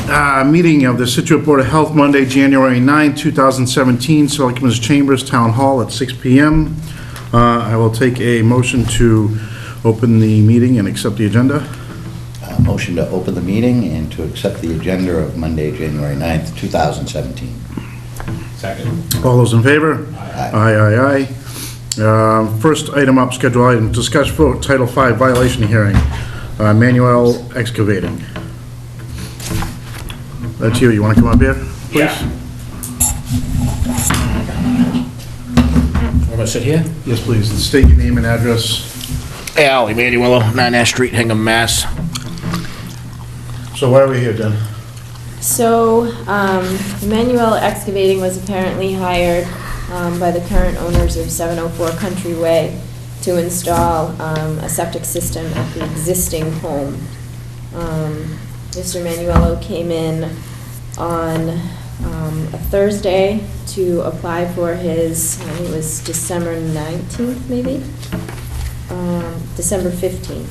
Meeting of the Scituate Board of Health, Monday, January 9, 2017, Selectmen's Chambers, Town Hall at 6 p.m. I will take a motion to open the meeting and accept the agenda. Motion to open the meeting and to accept the agenda of Monday, January 9th, 2017. Second. All those in favor? Aye. Aye. First item up, schedule item, discuss vote Title V violation hearing, Manuel Excavating. That's you. You want to come up here, please? Yeah. Want to sit here? Yes, please. And state your name and address. Al Emanuelo, 9 Ash Street, Hingham, Mass. So why are we here, Jen? So, Emmanuel Excavating was apparently hired by the current owners of 704 Country Way to install a septic system at the existing home. Mr. Manuelo came in on a Thursday to apply for his, I think it was December 19th, maybe? December 15th.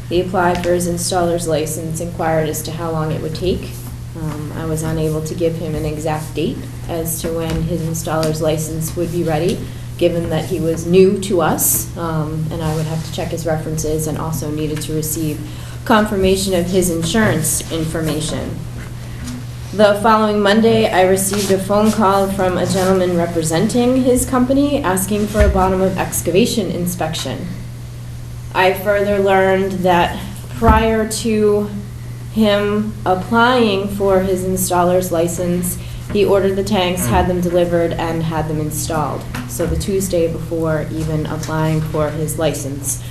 He applied for his installer's license, inquired as to how long it would take. I was unable to give him an exact date as to when his installer's license would be ready, given that he was new to us, and I would have to check his references and also needed to receive confirmation of his insurance information. The following Monday, I received a phone call from a gentleman representing his company asking for a bottom of excavation inspection. I further learned that prior to him applying for his installer's license, he ordered the tanks, had them delivered, and had them installed. So the Tuesday before even applying for his license,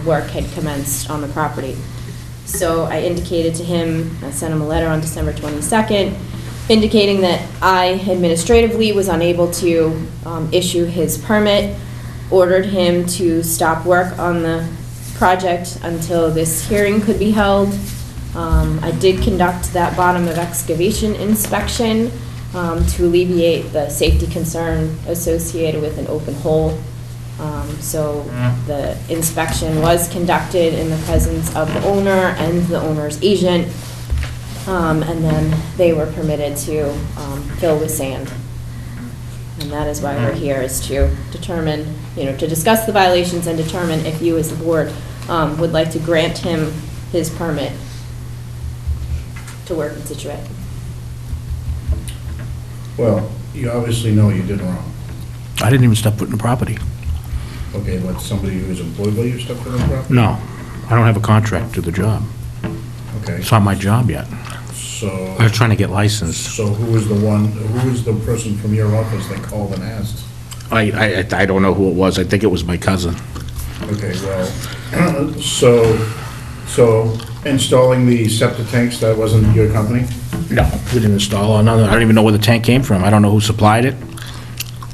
work had commenced on the property. So I indicated to him, I sent him a letter on December 22nd, indicating that I administratively was unable to issue his permit, ordered him to stop work on the project until this hearing could be held. I did conduct that bottom of excavation inspection to alleviate the safety concern associated with an open hole. So the inspection was conducted in the presence of the owner and the owner's agent, and then they were permitted to fill with sand. And that is why we're here, is to determine, to discuss the violations and determine if you as the board would like to grant him his permit to work in Scituate. Well, you obviously know you did wrong. I didn't even step foot in the property. Okay, but somebody who is employed by you stepped in the property? No, I don't have a contract to the job. Okay, It's not my job yet. so, I was trying to get licensed. so who was the person from your office that called and asked? I don't know who it was. I think it was my cousin. Okay, well, so installing the septic tanks, that wasn't your company? No, we didn't install or nothing. I don't even know where the tank came from. I don't know who supplied it.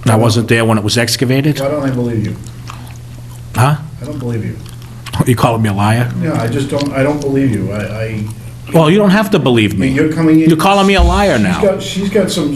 I wasn't there when it was excavated. Why don't I believe you? Huh? I don't believe you. You calling me a liar? Yeah, I don't believe you. Well, you don't have to believe me. You're coming in. You're calling me a liar now. She's got some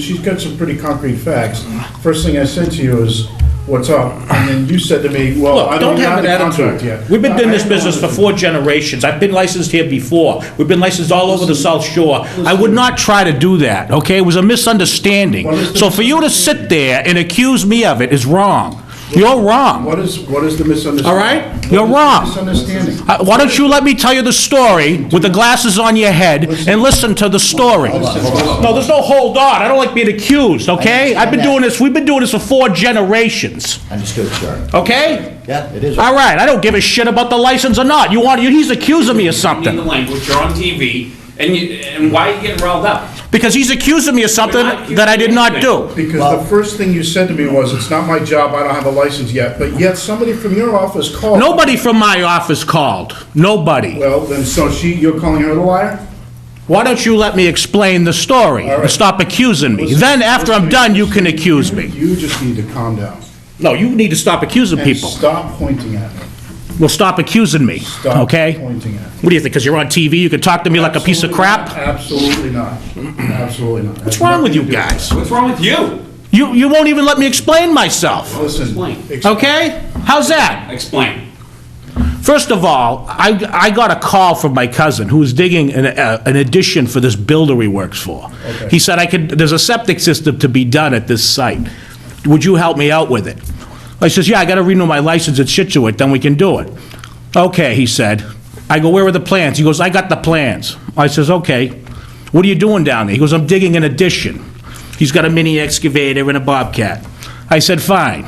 pretty concrete facts. First thing I said to you is, what's up? And then you said to me, well, I Look, don't don't have have an the contract attitude. yet. We've been in this I business for don't 4 generations. I've been licensed here before. We've been licensed all over the South Shore. I would not try to do that, okay? It was a misunderstanding. What is the So for you to sit there and accuse me of it is wrong. You're wrong. What is the misunderstanding? All right? What You're is the wrong. misunderstanding? Why don't you let me tell you the story with the glasses on your head and listen to the story? No, there's no hold on. I don't like being accused, okay? We've been doing this for 4 generations, Understood, sir. okay? Yeah, it is. All right, I don't give a shit about the license or not. He's accusing me of In the something. language, you're on TV, and why are you getting riled up? Because he's accusing me of something that I did not do. Because the first thing you said to me was, it's not my job, I don't have a license yet, but yet somebody from your office called. Nobody from my office called. Nobody. Well, then, so you're calling her the liar? Why don't you let me explain the story All right. and stop accusing me? Listen, Then, after I'm listen, done, you can accuse me. You just need to calm down. No, you need to stop accusing And people. stop pointing at me. Well, stop accusing me, Stop okay? pointing at me. What do you think, because you're on TV, you can talk to me like a piece of crap? Absolutely not. Absolutely not. What's wrong with you guys? What's wrong with you? You won't even let me explain myself, Listen. Explain. explain. okay? How's that? Explain. First of all, I got a call from my cousin who was digging an addition for this builder he works for. He said, there's a septic system to be done at this site. Would you help me out with it? I says, yeah, I got to renew my license at Scituate, then we can do it. Okay, he said. I go, where are the plans? He goes, I got the plans. I says, okay. What are you doing down there? He goes, I'm digging an addition. He's got a mini excavator and a bobcat. I said, fine.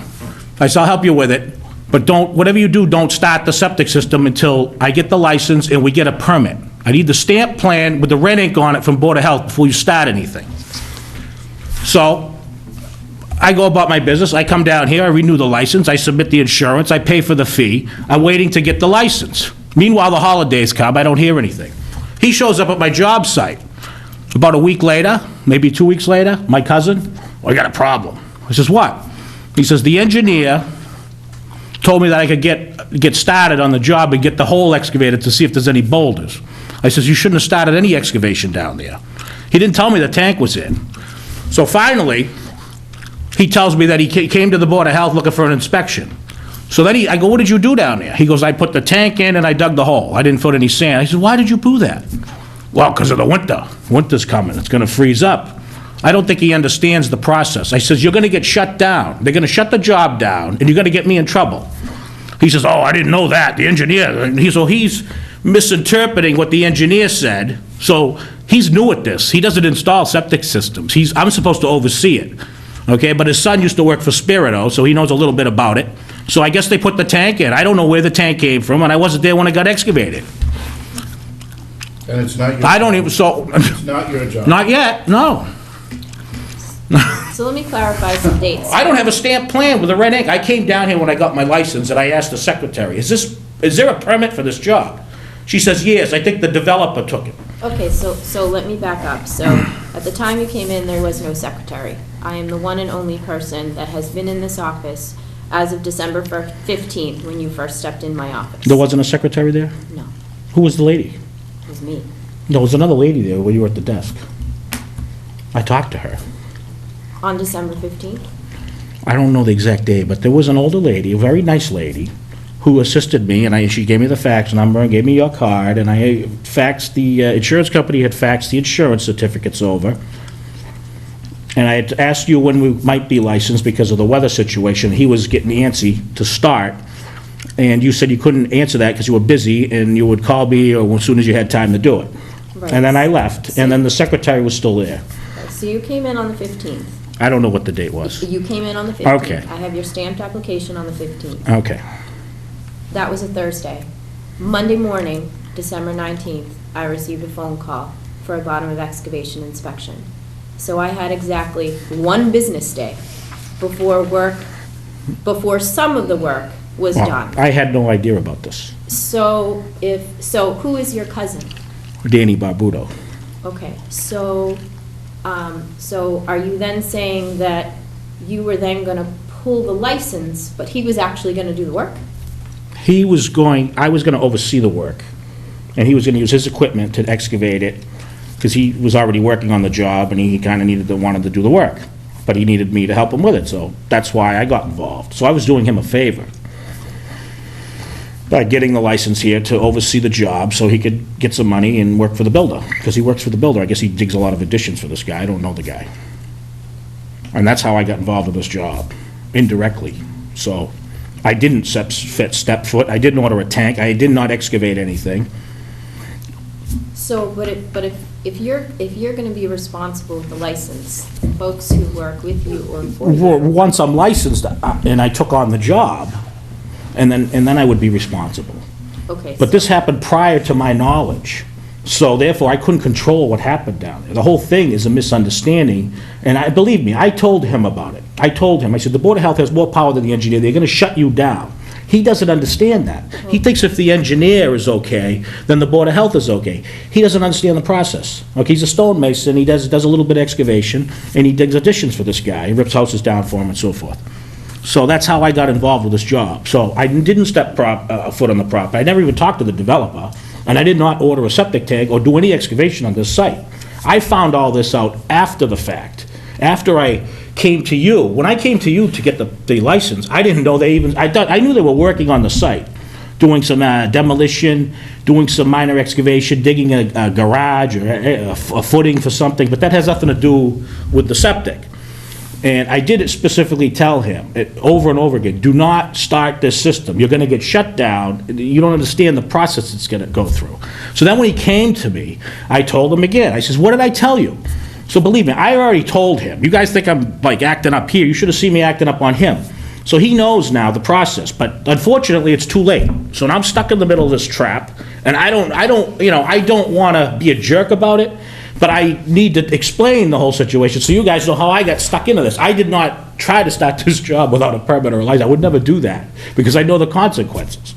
I said, I'll help you with it. But whatever you do, don't start the septic system until I get the license and we get a permit. I need the stamp plan with the red ink on it from Board of Health before you start anything. So, I go about my business, I come down here, I renew the license, I submit the insurance, I pay for the fee, I'm waiting to get the license. Meanwhile, the holidays come, I don't hear anything. He shows up at my job site. About a week later, maybe 2 weeks later, my cousin, I got a problem. I says, what? He says, the engineer told me that I could get started on the job and get the hole excavated to see if there's any boulders. I says, you shouldn't have started any excavation down there. He didn't tell me the tank was in. So finally, he tells me that he came to the Board of Health looking for an inspection. So then I go, what did you do down there? He goes, I put the tank in and I dug the hole. I didn't put any sand. I said, why did you do that? Well, because of the winter. Winter's coming. It's going to freeze up. I don't think he understands the process. I says, you're going to get shut down. They're going to shut the job down, and you're going to get me in trouble. He says, oh, I didn't know that. The engineer. So he's misinterpreting what the engineer said. So he's new at this. He doesn't install septic systems. I'm supposed to oversee it. Okay, but his son used to work for Spirito, so he knows a little bit about it. So I guess they put the tank in. I don't know where the tank came from, and I wasn't there when it got excavated. And it's not your... I don't even, so... It's not your job. Not yet, no. So let me clarify some dates. I don't have a stamped plan with a red ink. I came down here when I got my license, and I asked the secretary, is there a permit for this job? She says, yes, I think the developer took it. Okay, so let me back up. So at the time you came in, there was no secretary. I am the one and only person that has been in this office as of December 15th, when you first stepped in my office. There wasn't a secretary there? No, Who was the lady? it was me. There was another lady there when you were at the desk. I talked to her. On December 15th? I don't know the exact day, but there was an older lady, a very nice lady, who assisted me, and she gave me the fax number and gave me your card, and I faxed the insurance company had faxed the insurance certificates over. And I had asked you when we might be licensed because of the weather situation. He was getting antsy to start, and you said you couldn't answer that because you were busy, and you would call me or as soon as you had time to do it. Right. And then I left, and then the secretary was still there. So you came in on the 15th. I don't know what the date was. You came in on the 15th. Okay. I have your stamped application on the 15th. Okay. That was a Thursday. Monday morning, December 19th, I received a phone call for a bottom of excavation inspection. So I had exactly one business day before some of the work was Well, done. I had no idea about this. So who is your cousin? Danny Barbuto. Okay, so are you then saying that you were then gonna pull the license, but he was actually gonna do the work? I was gonna oversee the work, and he was gonna use his equipment to excavate it, because he was already working on the job, and he kinda wanted to do the work. But he needed me to help him with it, so that's why I got involved. So I was doing him a favor by getting the license here to oversee the job, so he could get some money and work for the builder, because he works for the builder. I guess he digs a lot of additions for this guy. I don't know the guy. And that's how I got involved with this job, indirectly. So I didn't step foot, I didn't order a tank, I did not excavate anything. So, but if you're gonna be responsible with the license, folks who work with you or for you. Once I'm licensed, and I took on the job, and then I would be responsible. Okay. But this happened prior to my knowledge, so therefore I couldn't control what happened down there. The whole thing is a misunderstanding, and believe me, I told him about it. I told him, I said, the Board of Health has more power than the engineer, they're gonna shut you down. He doesn't understand that. He thinks if the engineer is okay, then the Board of Health is okay. He doesn't understand the process. Okay, he's a stonemason, he does a little bit of excavation, and he digs additions for this guy, he rips houses down for him and so forth. So that's how I got involved with this job. So I didn't step foot on the property. I never even talked to the developer, and I did not order a septic tank or do any excavation on this site. I found all this out after the fact, after I came to you. When I came to you to get the license, I didn't know they even, I knew they were working on the site doing some demolition, doing some minor excavation, digging a garage or a footing for something, but that has nothing to do with the septic. And I did specifically tell him, over and over again, do not start this system. You're gonna get shut down. You don't understand the process it's gonna go through. So then when he came to me, I told him again, I says, what did I tell you? So believe me, I already told him. You guys think I'm like acting up here. You should have seen me acting up on him. So he knows now the process, but unfortunately, it's too late. So now I'm stuck in the middle of this trap, and I don't wanna be a jerk about it, but I need to explain the whole situation so you guys know how I got stuck into this. I did not try to start this job without a permit or a license. I would never do that because I know the consequences.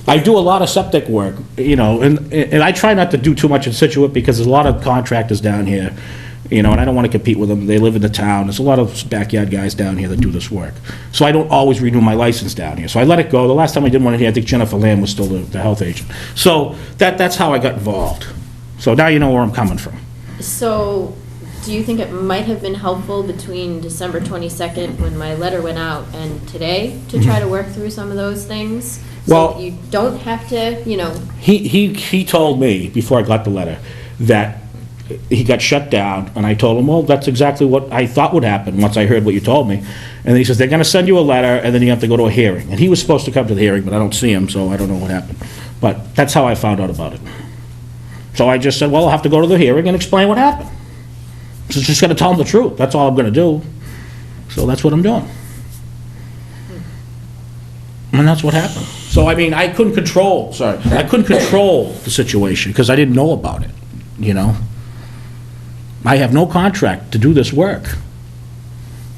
I do a lot of septic work, and I try not to do too much in Scituate because there's a lot of contractors down here, and I don't want to compete with them. They live in the town. There's a lot of backyard guys down here that do this work. So I don't always renew my license down here. So I let it go. The last time I did one in here, I think Jennifer Lamb was still the health agent. So that's how I got involved. So now you know where I'm coming from. So, do you think it might have been helpful between December 22nd, when my letter went out, and today, to try to work through some of those things? Well- So that you don't have to, He told me, before I got the letter, that he got shut down, and I told him, well, that's exactly what I thought would happen once I heard what you told me. And he says, they're gonna send you a letter, and then you have to go to a hearing. And he was supposed to come to the hearing, but I don't see him, so I don't know what happened. But that's how I found out about it. So I just said, well, I'll have to go to the hearing and explain what happened. So just gonna tell them the truth, that's all I'm gonna do. So that's what I'm doing. And that's what happened. So, I mean, I couldn't control the situation, because I didn't know about it, I have no contract to do this work.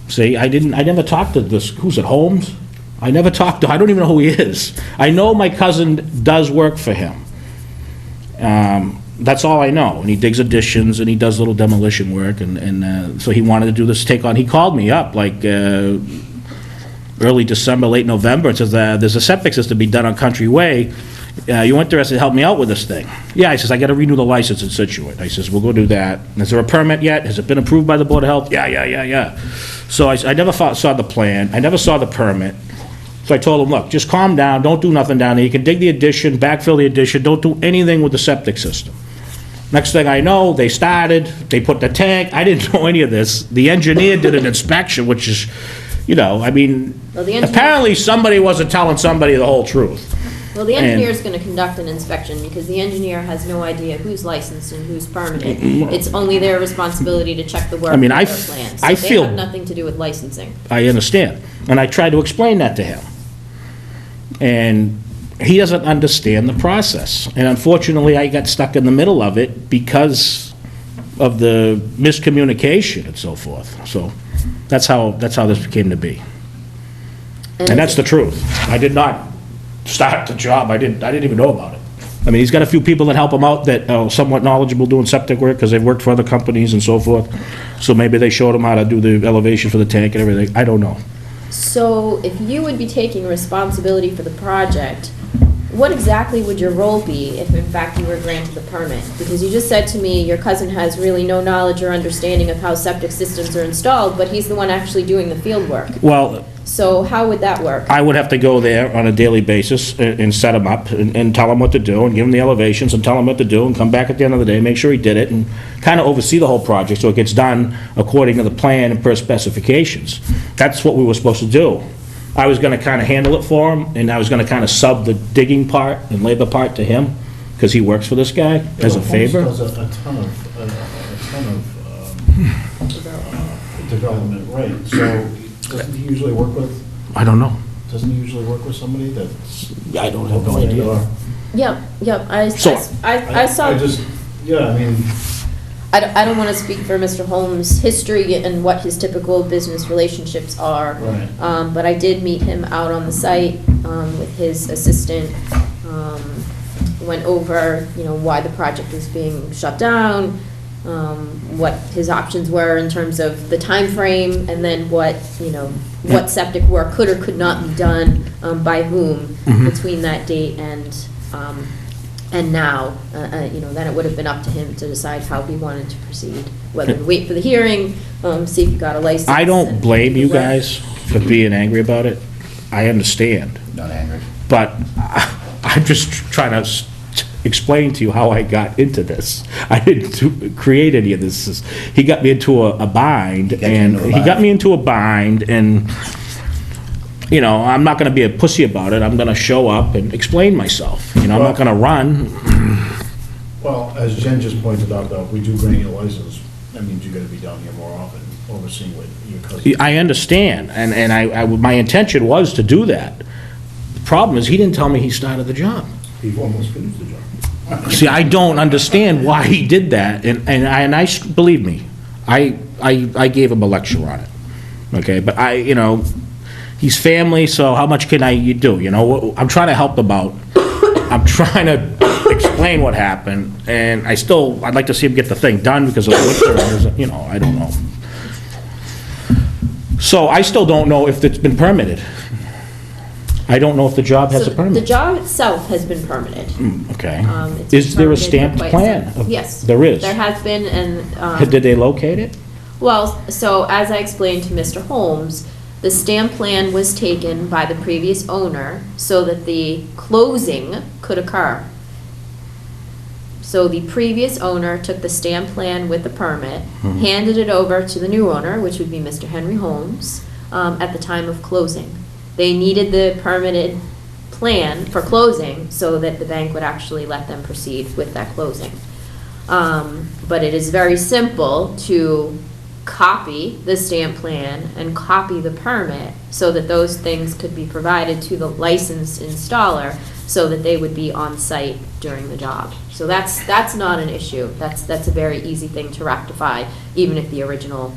See, I never talked to this, who's it, Holmes? I never talked to, I don't even know who he is. I know my cousin does work for him. That's all I know, and he digs additions, and he does little demolition work, and so he wanted to do this he called me up, like, early December, late November, and says, there's a septic system to be done on Country Way, you interested to help me out with this thing? Yeah, I says, I gotta renew the license in Scituate. I says, we'll go do that. Is there a permit yet? Has it been approved by the Board of Health? Yeah. So I never saw the plan, I never saw the permit. So I told him, look, just calm down, don't do nothing down there. You can dig the addition, backfill the addition, don't do anything with the septic system. Next thing I know, they started, they put the tank, I didn't know any of this. The engineer did an inspection, which is, Well, the engineer- apparently somebody wasn't telling somebody the whole truth. well, the engineer is gonna conduct an inspection, because the engineer has no idea who's licensed and who's permitted. It's only their responsibility to check the work I mean, with I their f- plans. I They feel- have nothing to do with licensing. I understand. And I tried to explain that to him. And he doesn't understand the process. And unfortunately, I got stuck in the middle of it because of the miscommunication and so forth. So that's how this came to be. And that's the truth. I did not start the job. I didn't even know about it. I mean, he's got a few people that help him out that are somewhat knowledgeable doing septic work because they've worked for other companies and so forth. So maybe they showed him how to do the elevation for the tank and everything. I don't know. So if you would be taking responsibility for the project, what exactly would your role be if in fact you were granted the permit? Because you just said to me your cousin has really no knowledge or understanding of how septic systems are installed, but he's the one actually doing the field work. Well, So how would that work? I would have to go there on a daily basis and set him up and tell him what to do and give him the elevations and tell him what to do and come back at the end of the day, make sure he did it and kind of oversee the whole project so it gets done according to the plan and per specifications. That's what we were supposed to do. I was gonna kind of handle it for him, and I was gonna kind of sub the digging part and labor part to him, because he works for this guy as a favor. Holmes does a ton of development, right? So doesn't he usually work with, I don't know. doesn't he usually work with somebody that's? I don't have no idea. Yep, I So- saw. I just, yeah, I mean, I don't want to speak for Mr. Holmes' history and what his typical business relationships are. Right. But I did meet him out on the site with his assistant. Went over, why the project was being shut down, what his options were in terms of the time frame, and then what septic work could or could not be done by whom between that date and now, then it would have been up to him to decide how he wanted to proceed, whether to wait for the hearing, see if he got a license. I don't and blame do you the work. guys for being angry about it. I understand. Not angry. But I'm just trying to explain to you how I got into this. I didn't create any of this. He got me into a bind, He got you and into a he got bind. me into a bind, and, you know, I'm not gonna be a pussy about it. I'm gonna show up and explain myself. You know, I'm not gonna run. Well, as Jen just pointed out, though, if we do grant you a license, that means you're gonna be down here more often, overseeing what your cousin. I understand, and my intention was to do that. The problem is, he didn't tell me he started the job. He almost finished the job. See, I don't understand why he did that, believe me, I gave him a lecture on it, okay? But you know, he's family, so how much can you do, you know? I'm trying to help him out. I'm trying to explain what happened, and I'd like to see him get the thing done because of the winter, and you know, I don't know. So I still don't know if it's been permitted. I don't know if the job has a So the permit. job itself has been permitted. Okay. It's been Is there a permitted for stamped quite plan? some- Yes. There is? There has been, and, Did they locate it? well, so as I explained to Mr. Holmes, the stamp plan was taken by the previous owner so that the closing could occur. So the previous owner took the stamp plan with the permit, handed it over to the new owner, which would be Mr. Henry Holmes, at the time of closing. They needed the permitted plan for closing so that the bank would actually let them proceed with that closing. But it is very simple to copy the stamp plan and copy the permit so that those things could be provided to the licensed installer so that they would be on site during the job. So that's not an issue. That's a very easy thing to rectify, even if the original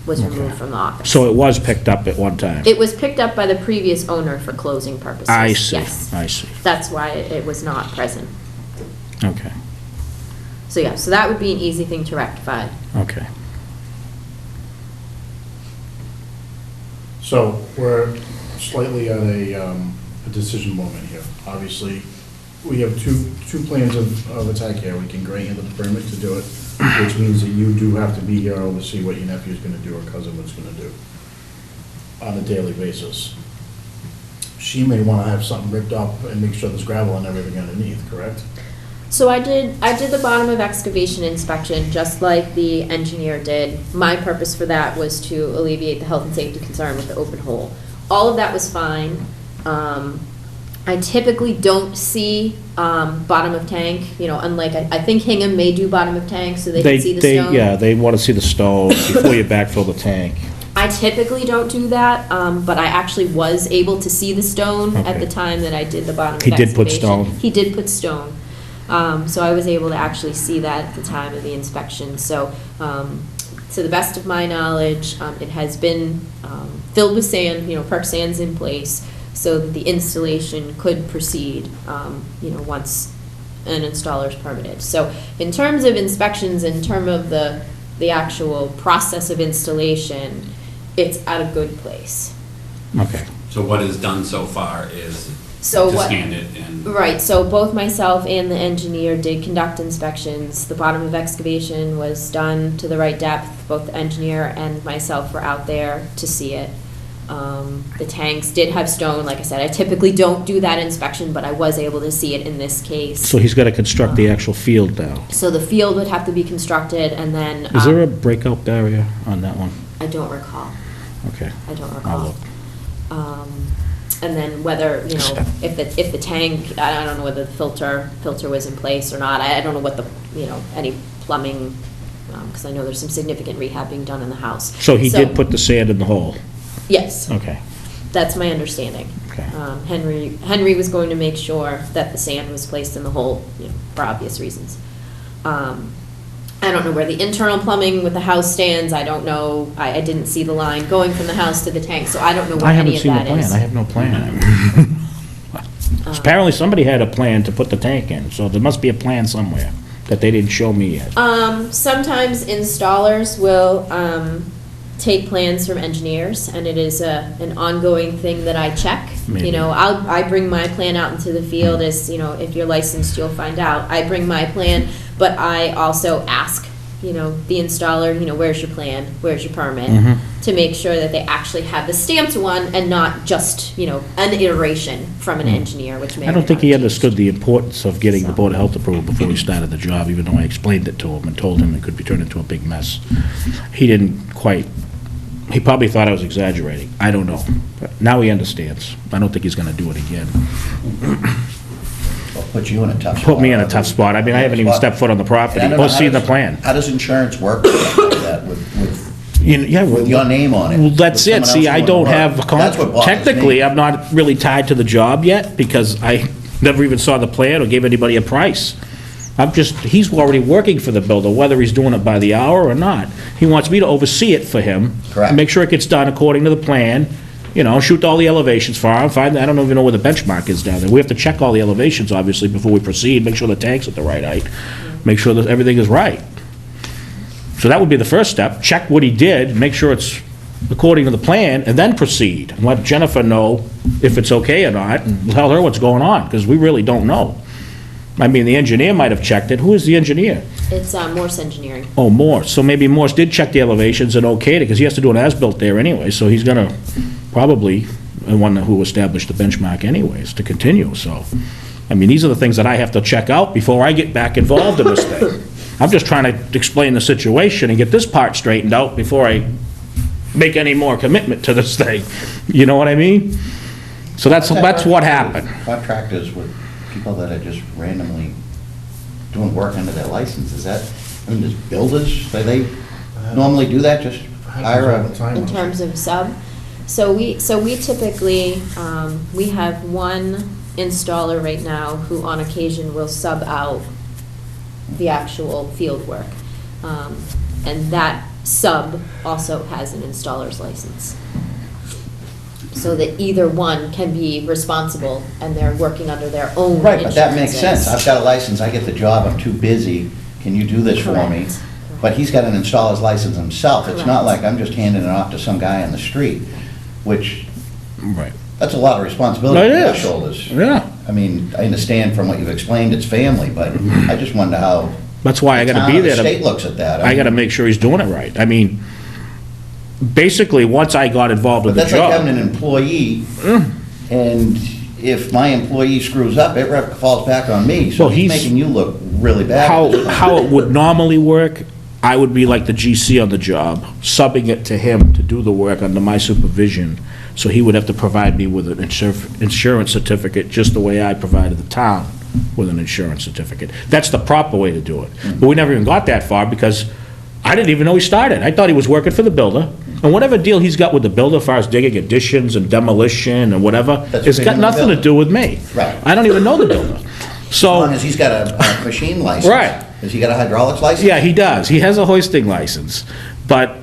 was removed from the office. So it was picked up at one time? It was picked up by the previous owner for closing purposes. I see, Yes. I see. That's why it was not present. Okay, So yeah, so that would be an easy thing to rectify. okay. So we're slightly at a decision moment here. Obviously, we have two plans of attack here. We can grant you the permit to do it, which means that you do have to be here to oversee what your nephew's gonna do or cousin was gonna do on a daily basis. She may wanna have something ripped up and make sure there's gravel and everything underneath, correct? So I did the bottom of excavation inspection, just like the engineer did. My purpose for that was to alleviate the health and safety concern with the open hole. All of that was fine. I typically don't see bottom of tank, you know, unlike, I think Hingham may do bottom of tank so they can see the stone. Yeah, they want to see the stone before you backfill the tank. I typically don't do that, but I actually was able to see the stone at Okay. the time that I did the bottom of He excavation. did put stone? He did put stone. So I was able to actually see that at the time of the inspection. So, to the best of my knowledge, it has been filled with sand, you know, perk sand's in place, so that the installation could proceed, you know, once an installer's permitted. So in terms of inspections, in terms of the actual process of installation, it's at a good place. Okay. So what is done so far is So to what? scan it and, Right, so both myself and the engineer did conduct inspections. The bottom of excavation was done to the right depth. Both the engineer and myself were out there to see it. The tanks did have stone, like I said. I typically don't do that inspection, but I was able to see it in this case. So he's got to construct the actual field now. So the field would have to be constructed, and then... Is there a breakout barrier on that one? I don't recall. Okay. I don't I'll recall. look. And then whether, you know, if the tank, I don't know whether the filter was in place or not. I don't know what the, you know, any plumbing, because I know there's some significant rehab being done in the house. So he did put the sand in the hole? Yes, Okay, that's my understanding. okay. Henry was going to make sure that the sand was placed in the hole, you know, for obvious reasons. I don't know where the internal plumbing with the house stands. I don't know. I didn't see the line going from the house to the tank, so I don't know where I haven't any of seen the that plan. is. I have no plan. Apparently, somebody had a plan to put the tank in, so there must be a plan somewhere that they didn't show me yet. Sometimes installers will take plans from engineers, and it is an ongoing thing that I check. Maybe. You know, I bring my plan out into the field, as, you know, if you're licensed, you'll find out. I bring my plan, but I also ask, the installer, where's your plan, where's your permit, to make sure that they actually have the stamped one and not just, an iteration from an engineer, which may. I don't or think may he not be understood the importance of getting the So. Board of Health approval before he started the job, even though I explained it to him and told him it could be turned into a big mess. He didn't quite, he probably thought I was exaggerating. I don't know. But now he understands. I don't think he's gonna do it again. Well, put you in a tough spot. Put me in a tough spot. I mean, I haven't even stepped foot on the property And I don't know or how seen the does- plan. How does insurance work with stuff like that, with Yeah, with your name on it? well, that's with it. someone See, else I doing don't the work? have, That's what bothers me. technically, I'm not really tied to the job yet, because I never even saw the plan or gave anybody a price. He's already working for the builder, whether he's doing it by the hour or not. He wants me to oversee it for him. Correct. Make sure it gets done according to the plan, shoot all the elevations for him, I don't even know where the benchmark is down there. We have to check all the elevations, obviously, before we proceed, make sure the tank's at the right height, make sure that everything is right. So that would be the first step, check what he did, make sure it's according to the plan, and then proceed. And let Jennifer know if it's okay or not, and tell her what's going on, because we really don't know. I mean, the engineer might have checked it. Who is the engineer? It's Morse Engineering. Oh, Morse. So maybe Morse did check the elevations and okayed it, because he has to do an as-built there anyway, so he's gonna probably, the one who established the benchmark anyways, to continue, so. I mean, these are the things that I have to check out before I get back involved in this thing. I'm just trying to explain the situation and get this part straightened out before I make any more commitment to this thing. You know what I mean? So that's what happened. Contractors with people that are just randomly doing work under their license, is that, there's builders, do they normally do that, just hire a? In terms of sub, so we typically, we have one installer right now who on occasion will sub out the actual field work. And that sub also has an installer's license. So that either one can be responsible and they're working under their own Right, but that makes insurances. sense. I've got a license, I get the job, I'm too busy, can you do this for me? Correct. But he's got an installer's license himself. It's not Correct. like I'm just handing it off to some guy on the street, which, Right. that's a lot of responsibility It on your is. shoulders. Yeah. I mean, I understand from what you've explained, it's family, but I just wonder how That's why I the gotta town be or the there. state looks at that. I gotta make sure he's doing it right. I mean, basically, once I got involved But with the that's like having job. an employee, and if my employee screws up, it falls back on me, so Well, he's he's- making you look really bad. How it would normally work, I would be like the GC on the job, subbing it to him to do the work under my supervision. So he would have to provide me with an insurance certificate, just the way I provided the town with an insurance certificate. That's the proper way to do it. But we never even got that far, because I didn't even know he started. I thought he was working for the builder. And whatever deal he's got with the builder, as far as digging additions and demolition and whatever, That's it's between got him and the nothing to builder. do with me. Right. I don't even know the builder. As So. long as he's got a machine license. Right. Has he got a hydraulics license? Yeah, he does. He has a hoisting license. But,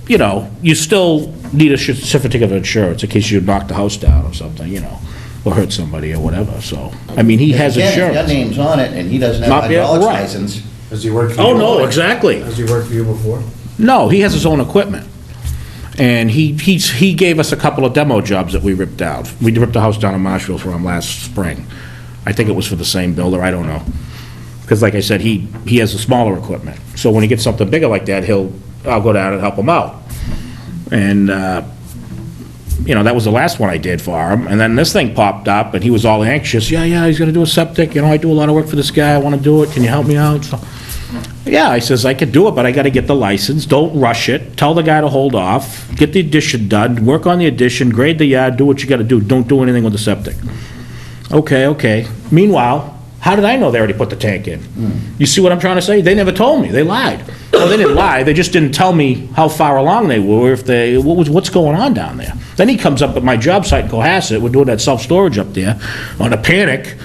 you still need a certificate of insurance in case you knock the house down or something, or hurt somebody or whatever, so. I mean, he has Again, if your insurance. name's on it, and he doesn't have a Not yet, hydraulics right. license, Has he worked for you? Oh, no, exactly. Has he worked for you before? No, he has his own equipment. And he gave us a couple of demo jobs that we ripped down. We ripped a house down in Marshville for him last spring. I think it was for the same builder, I don't know. Because like I said, he has the smaller equipment. So when he gets something bigger like that, I'll go down and help him out. And, that was the last one I did for him. And then this thing popped up, and he was all anxious. Yeah, he's gonna do a septic. I do a lot of work for this guy. I wanna do it. Can you help me out? So, yeah, I says, I could do it, but I gotta get the license. Don't rush it. Tell the guy to hold off. Get the addition done. Work on the addition. Grade the yard. Do what you gotta do. Don't do anything with the septic. Okay. Meanwhile, how did I know they already put the tank in? You see what I'm trying to say? They never told me. They lied. Well, they didn't lie. They just didn't tell me how far along they were, what's going on down there. Then he comes up at my job site in Cohasset. We're doing that self-storage up there on a panic.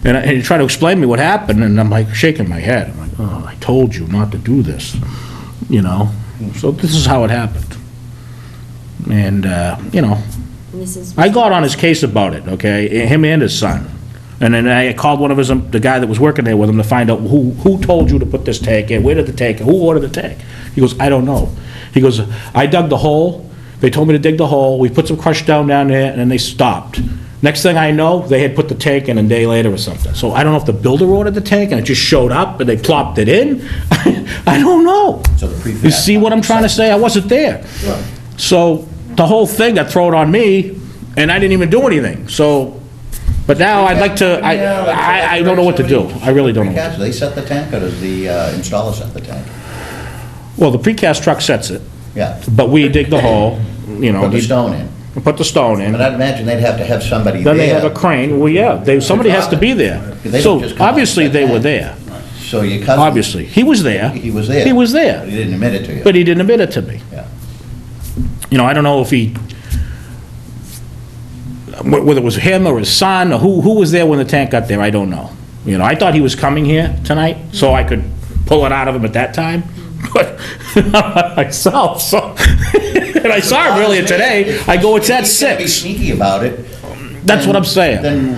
And he tried to explain to me what happened, and I'm like shaking my head. I'm like, oh, I told you not to do this, So this is how it happened. And, This is. I got on his case about it, okay, him and his son. And then I called one of his, the guy that was working there with him to find out who told you to put this tank in, where did the tank, who ordered the tank? He goes, I don't know. He goes, I dug the hole, they told me to dig the hole, we put some crushed down there, and then they stopped. Next thing I know, they had put the tank in a day later or something. So I don't know if the builder ordered the tank and it just showed up and they plopped it in. I don't know. So the prefab. You see what I'm trying to say? I wasn't there. So the whole thing got thrown on me, and I didn't even do anything. So, but now I'd like to, I don't know what to do. I really don't know. Precast, they set the tank, or does the installer set the tank? Well, the precast truck sets it, Yeah. but we dig the hole, you know. Put the stone in. Put the stone in. But I'd imagine they'd have to have somebody there. Then they have a crane. Well, yeah, somebody has to be there. They So don't just come obviously and they set were that. there. So your cousin. Obviously. He was there. He was there. He was But there. he didn't admit it to you. But he didn't admit it to me. Yeah. You know, I don't know if whether it was him or his son, or who was there when the tank got there, I don't know. You know, I thought he was coming here tonight, so I could pull it out of him at that time, but not myself, so. And I saw him earlier today, I go, it's at If he's gonna be 6. sneaky about it. That's what I'm saying. Then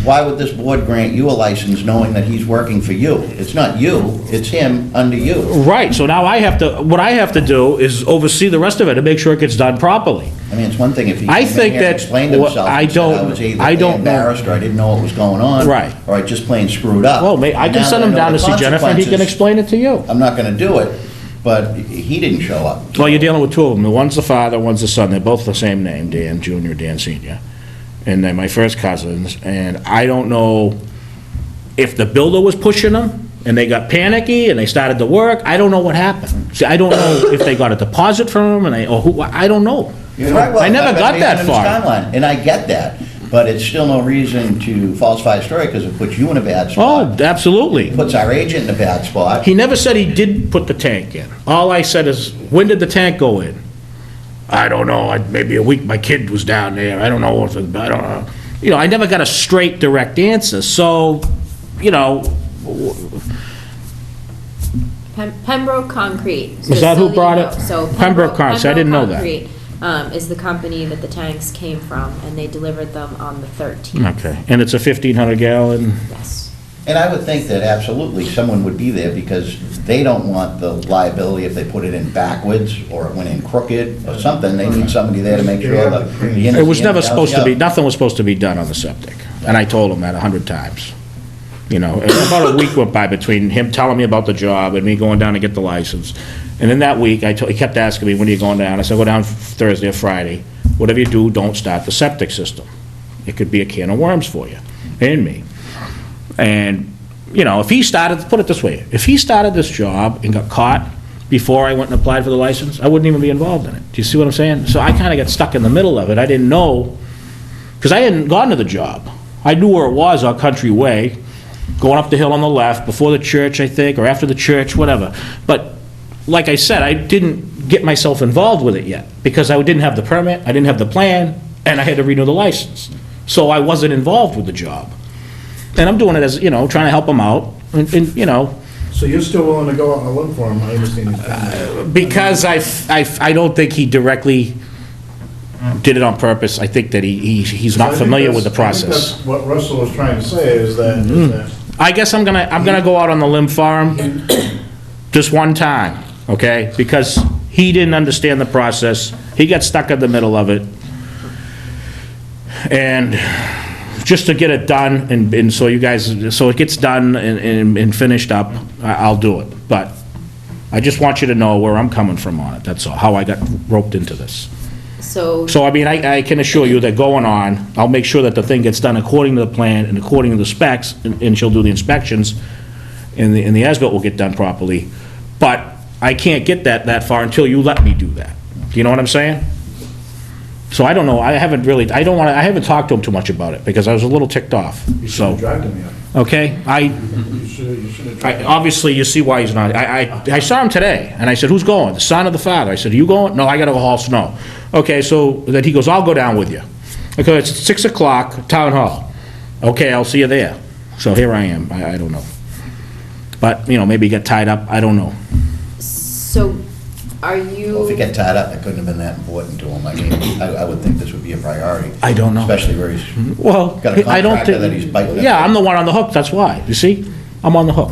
why would this board grant you a license knowing that he's working for you? It's not you, it's him under you. Right, so now what I have to do is oversee the rest of it and make sure it gets done properly. I mean, it's one thing if he I came in think here and that explained what himself I and said I don't- was I either don't know. embarrassed or I didn't know what was going on. Right. Or I just plain screwed up. Well, I can Now send that I him know down to the see Jennifer, and he can consequences, explain it to you. I'm not gonna do it, but he didn't show up. Well, you're dealing with two of them. One's the father, one's the son. They're both the same name, Dan Jr., Dan Senior. And they're my first cousins, and I don't know if the builder was pushing them, and they got panicky, and they started to work. I don't know what happened. See, I don't know if they got a deposit from him, I don't know. You're right, well, I never but got based that on his far. timeline, and I get that, but it's still no reason to falsify a story because it puts you in a bad Oh, spot. absolutely. Puts our agent in a bad spot. He never said he did put the tank in. All I said is, when did the tank go in? I don't know, maybe a week my kid was down there, I don't know if, I don't know. You know, I never got a straight, direct answer, so, you know, Pembroke Concrete. Was that who brought it? So Pembroke Concrete, I didn't know that. Pembroke Concrete, is the company that the tanks came from, and they delivered them on the 13th. okay, and it's a 1,500 gallon, Yes. And I would think that absolutely someone would be there because they don't want the liability if they put it in backwards or it went in crooked or something. They need somebody there to make sure that the in it is was in, never the out's supposed to be, out. nothing was supposed to be done on the septic, and I told him that 100 times. You know, and about a week went by between him telling me about the job and me going down to get the license. And in that week, he kept asking me, when are you going down? I said, go down Thursday or Friday. Whatever you do, don't start the septic system. It could be a can of worms for you and me. And, you know, if he started, put it this way, if he started this job and got caught before I went and applied for the license, I wouldn't even be involved in it. Do you see what I'm saying? So I kind of got stuck in the middle of it. I didn't know, because I hadn't gone to the job. I knew where it was on Country Way, going up the hill on the left, before the church, I think, or after the church, whatever. But, like I said, I didn't get myself involved with it yet, because I didn't have the permit, I didn't have the plan, and I had to renew the license. So I wasn't involved with the job. And I'm doing it as, you know, trying to help him out, and, you know, So you're still willing to go out on a limb for him, I understand he's doing that. because I don't think he directly did it on purpose. I think that he's not I think familiar with the that's- I think process. that's what Russell was trying to say, is that I guess I'm gonna go out on the limb for him just one time, okay? Because he didn't understand the process. He got stuck in the middle of it. And just to get it done, and so you guys, so it gets done and finished up, I'll do it. But I just want you to know where I'm coming from on it, that's all, how I got roped into this. So, I mean, I can assure you that going on, I'll make sure that the thing gets done according to the plan and according to the specs, and she'll do the inspections, and the as-built will get done properly. But I can't get that far until you let me do that. Do you know what I'm saying? So I don't know, I haven't talked to him too much about it, because I was a little ticked off, you should so, have dragged him here. okay? You should have dragged him. Obviously, you see why he's not, I saw him today, and I said, who's going? The son or the father? I said, are you going? No, I gotta go haul snow. Okay, so then he goes, I'll go down with you. Okay, it's 6 o'clock, town hall. Okay, I'll see you there. So here I am, I don't know. But, you know, maybe he got tied up, I don't know. so are Well, if he you, got tied up, it couldn't have been that important to him. I mean, I would think this would be a priority. I don't know. Especially where he's Well, got a I don't contractor that he's think, biting. yeah, I'm the one on the hook, that's why, you see? I'm on the hook.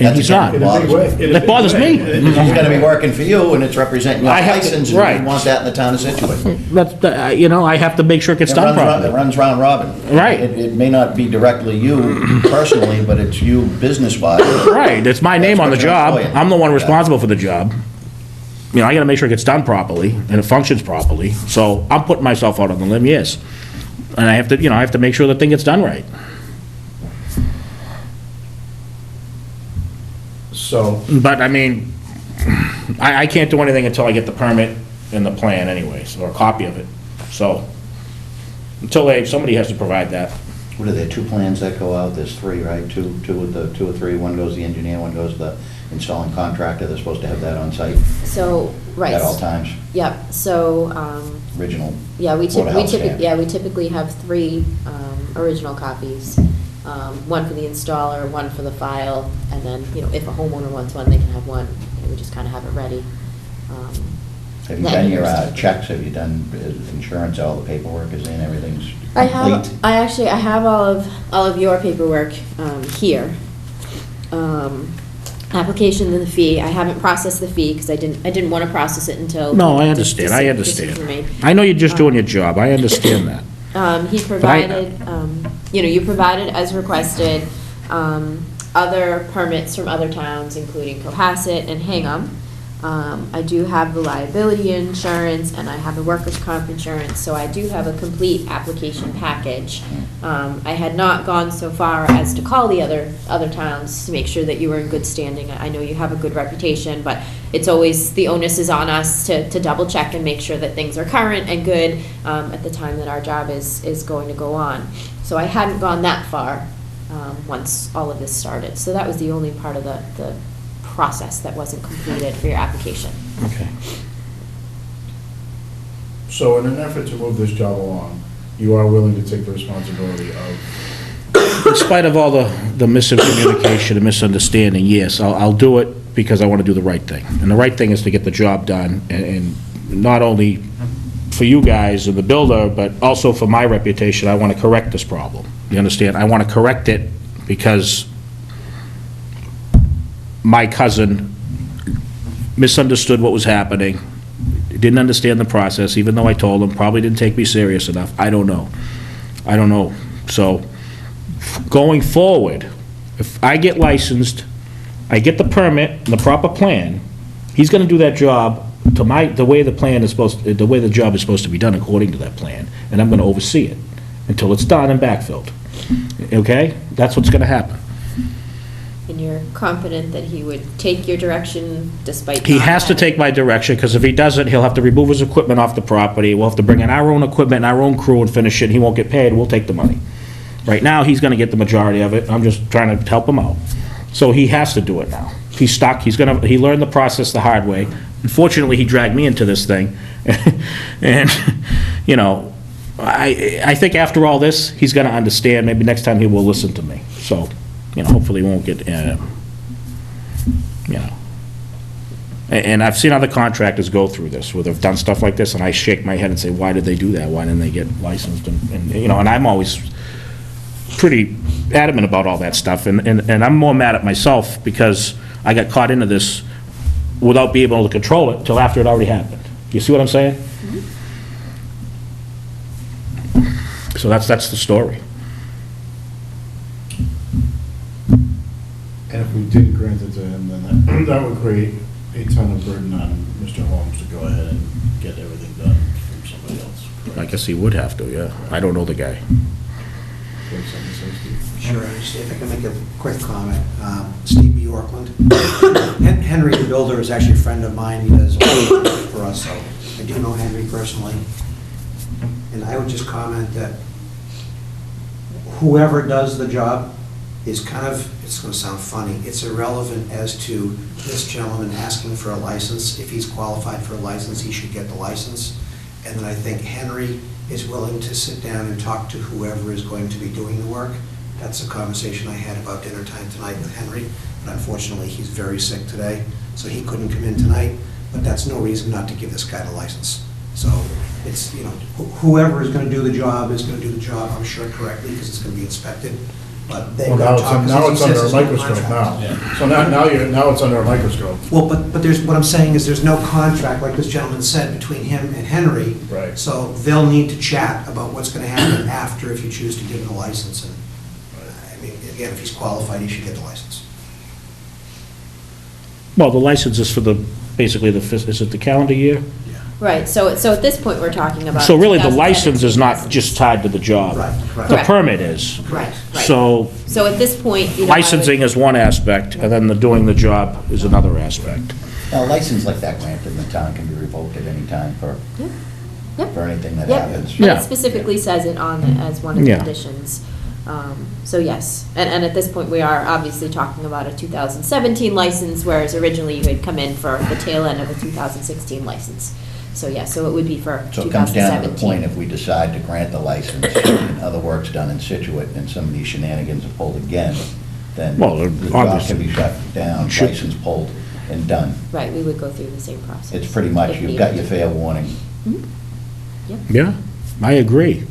And he's not. That bothers me. That bothers me. He's gonna be working for you, and it's representing your I have to- license, and right. you want that in the town of Scituate. That's, you know, I have to make sure it gets It done runs properly. round robin. Right. It may not be directly you personally, but it's you business-wise. Right, it's my name on the That's what job. you're employing. I'm the one responsible for the job. You know, I gotta make sure it gets done properly and it functions properly. So I'm putting myself out on the limb, yes. And I have to, you know, I have to make sure the thing gets done right. So, But I mean, I can't do anything until I get the permit and the plan anyways, or a copy of it. So, somebody has to provide that. What are there, 2 plans that go out? There's 3, right? Two or three. One goes the engineer, one goes the installing contractor. They're supposed to have that on site So, right. at all times. Yep, so, Original. yeah, we Board of Health stamp. typically have 3 original copies. One for the installer, one for the file, and then, you know, if a homeowner wants one, they can have one. We just kind of have it ready. Have you done your checks? Have you done insurance? All the paperwork is in, everything's complete? I have all of your paperwork here. Application and the fee, I haven't processed the fee because I didn't want to process it until. No, I understand, I understand. I know you're just doing your job, I understand that. He provided, you know, you provided as requested, other permits from other towns, including Cohasset and Hingham. I do have the liability insurance, and I have the workers' comp insurance, so I do have a complete application package. I had not gone so far as to call the other towns to make sure that you were in good standing. I know you have a good reputation, but it's always, the onus is on us to double check and make sure that things are current and good at the time that our job is going to go on. So I hadn't gone that far once all of this started. So that was the only part of the process that wasn't completed for your application. Okay. so in an effort to move this job along, you are willing to take the responsibility of, In spite of all the miscommunication and misunderstanding, yes, I'll do it because I want to do the right thing. And the right thing is to get the job done, and not only for you guys and the builder, but also for my reputation. I want to correct this problem. You understand? I want to correct it because my cousin misunderstood what was happening, didn't understand the process, even though I told him, probably didn't take me serious enough. I don't know. So, going forward, if I get licensed, I get the permit and the proper plan, he's gonna do that job to the way the way the job is supposed to be done according to that plan, and I'm gonna oversee it until it's done and backfilled. Okay? That's what's gonna happen. And you're confident that he would take your direction despite. He not has to having- take my direction, because if he doesn't, he'll have to remove his equipment off the property, we'll have to bring in our own equipment and our own crew and finish it, and he won't get paid, we'll take the money. Right now, he's gonna get the majority of it, I'm just trying to help him out. So he has to do it now. He's stuck, he learned the process the hard way. Unfortunately, he dragged me into this thing, and, you know, I think after all this, he's gonna understand, maybe next time he will listen to me, so, you know, hopefully he won't get, you know. And I've seen other contractors go through this, where they've done stuff like this, and I shake my head and say, why did they do that? Why didn't they get licensed? And you know, and I'm always pretty adamant about all that stuff, and I'm more mad at myself because I got caught into this without being able to control it till after it already happened. You see what I'm saying? So that's the story. and if we did grant it to him, then that would create a ton of burden on Mr. Holmes to go ahead and get everything done from somebody else. I guess he would have to, yeah. I don't know the guy. You have something to say, Steve? Sure, if I can make a quick comment. Steve B. Yorkland. Henry, the builder, is actually a friend of mine. He does all the work for us, so I do know Henry personally. And I would just comment that whoever does the job is kind of, it's going to sound funny, it's irrelevant as to this gentleman asking for a license. If he's qualified for a license, he should get the license. And then I think Henry is willing to sit down and talk to whoever is going to be doing the work. That's a conversation I had about dinner time tonight with Henry, but unfortunately, he's very sick today, so he couldn't come in tonight, but that's no reason not to give this guy the license. So it's, you know, whoever is going to do the job is going to do the job, I'm sure, correctly, because it's going to be inspected. but they. Well, now it's under a microscope now. So now it's under a microscope. Well, but there's, what I'm saying is there's no contract, like this gentleman said, between him and Henry. Right. So they'll need to chat about what's gonna happen after if you choose to give him the license. And, I mean, again, if he's qualified, he should get the license. Well, the license is for basically is it the calendar year? Right, so at this point, we're talking about. So really, the 2017 license is not license. just tied to the job. Right, The correct. permit is. Right. Right. So So at this point, you know. I would- licensing is one aspect, and then the doing the job is another aspect. Now, a license like that granted in the town can be revoked at any time Yep. for anything that Yep. happens. And Yeah. it specifically says it on, as one of the Yeah. conditions. So yes, and at this point, we are obviously talking about a 2017 license, whereas originally you had come in for the tail end of a 2016 license. So yes, so it would be for So it comes down to the 2017. point, if we decide to grant the license and other work's done in Scituate and some of these shenanigans are pulled again, then Well, the job obviously. can be shut down, Should- license pulled, and done. Right, we would go through the same process. It's pretty much, if you've got needed. your fair warning. Mhm. Yep. Yeah, I agree.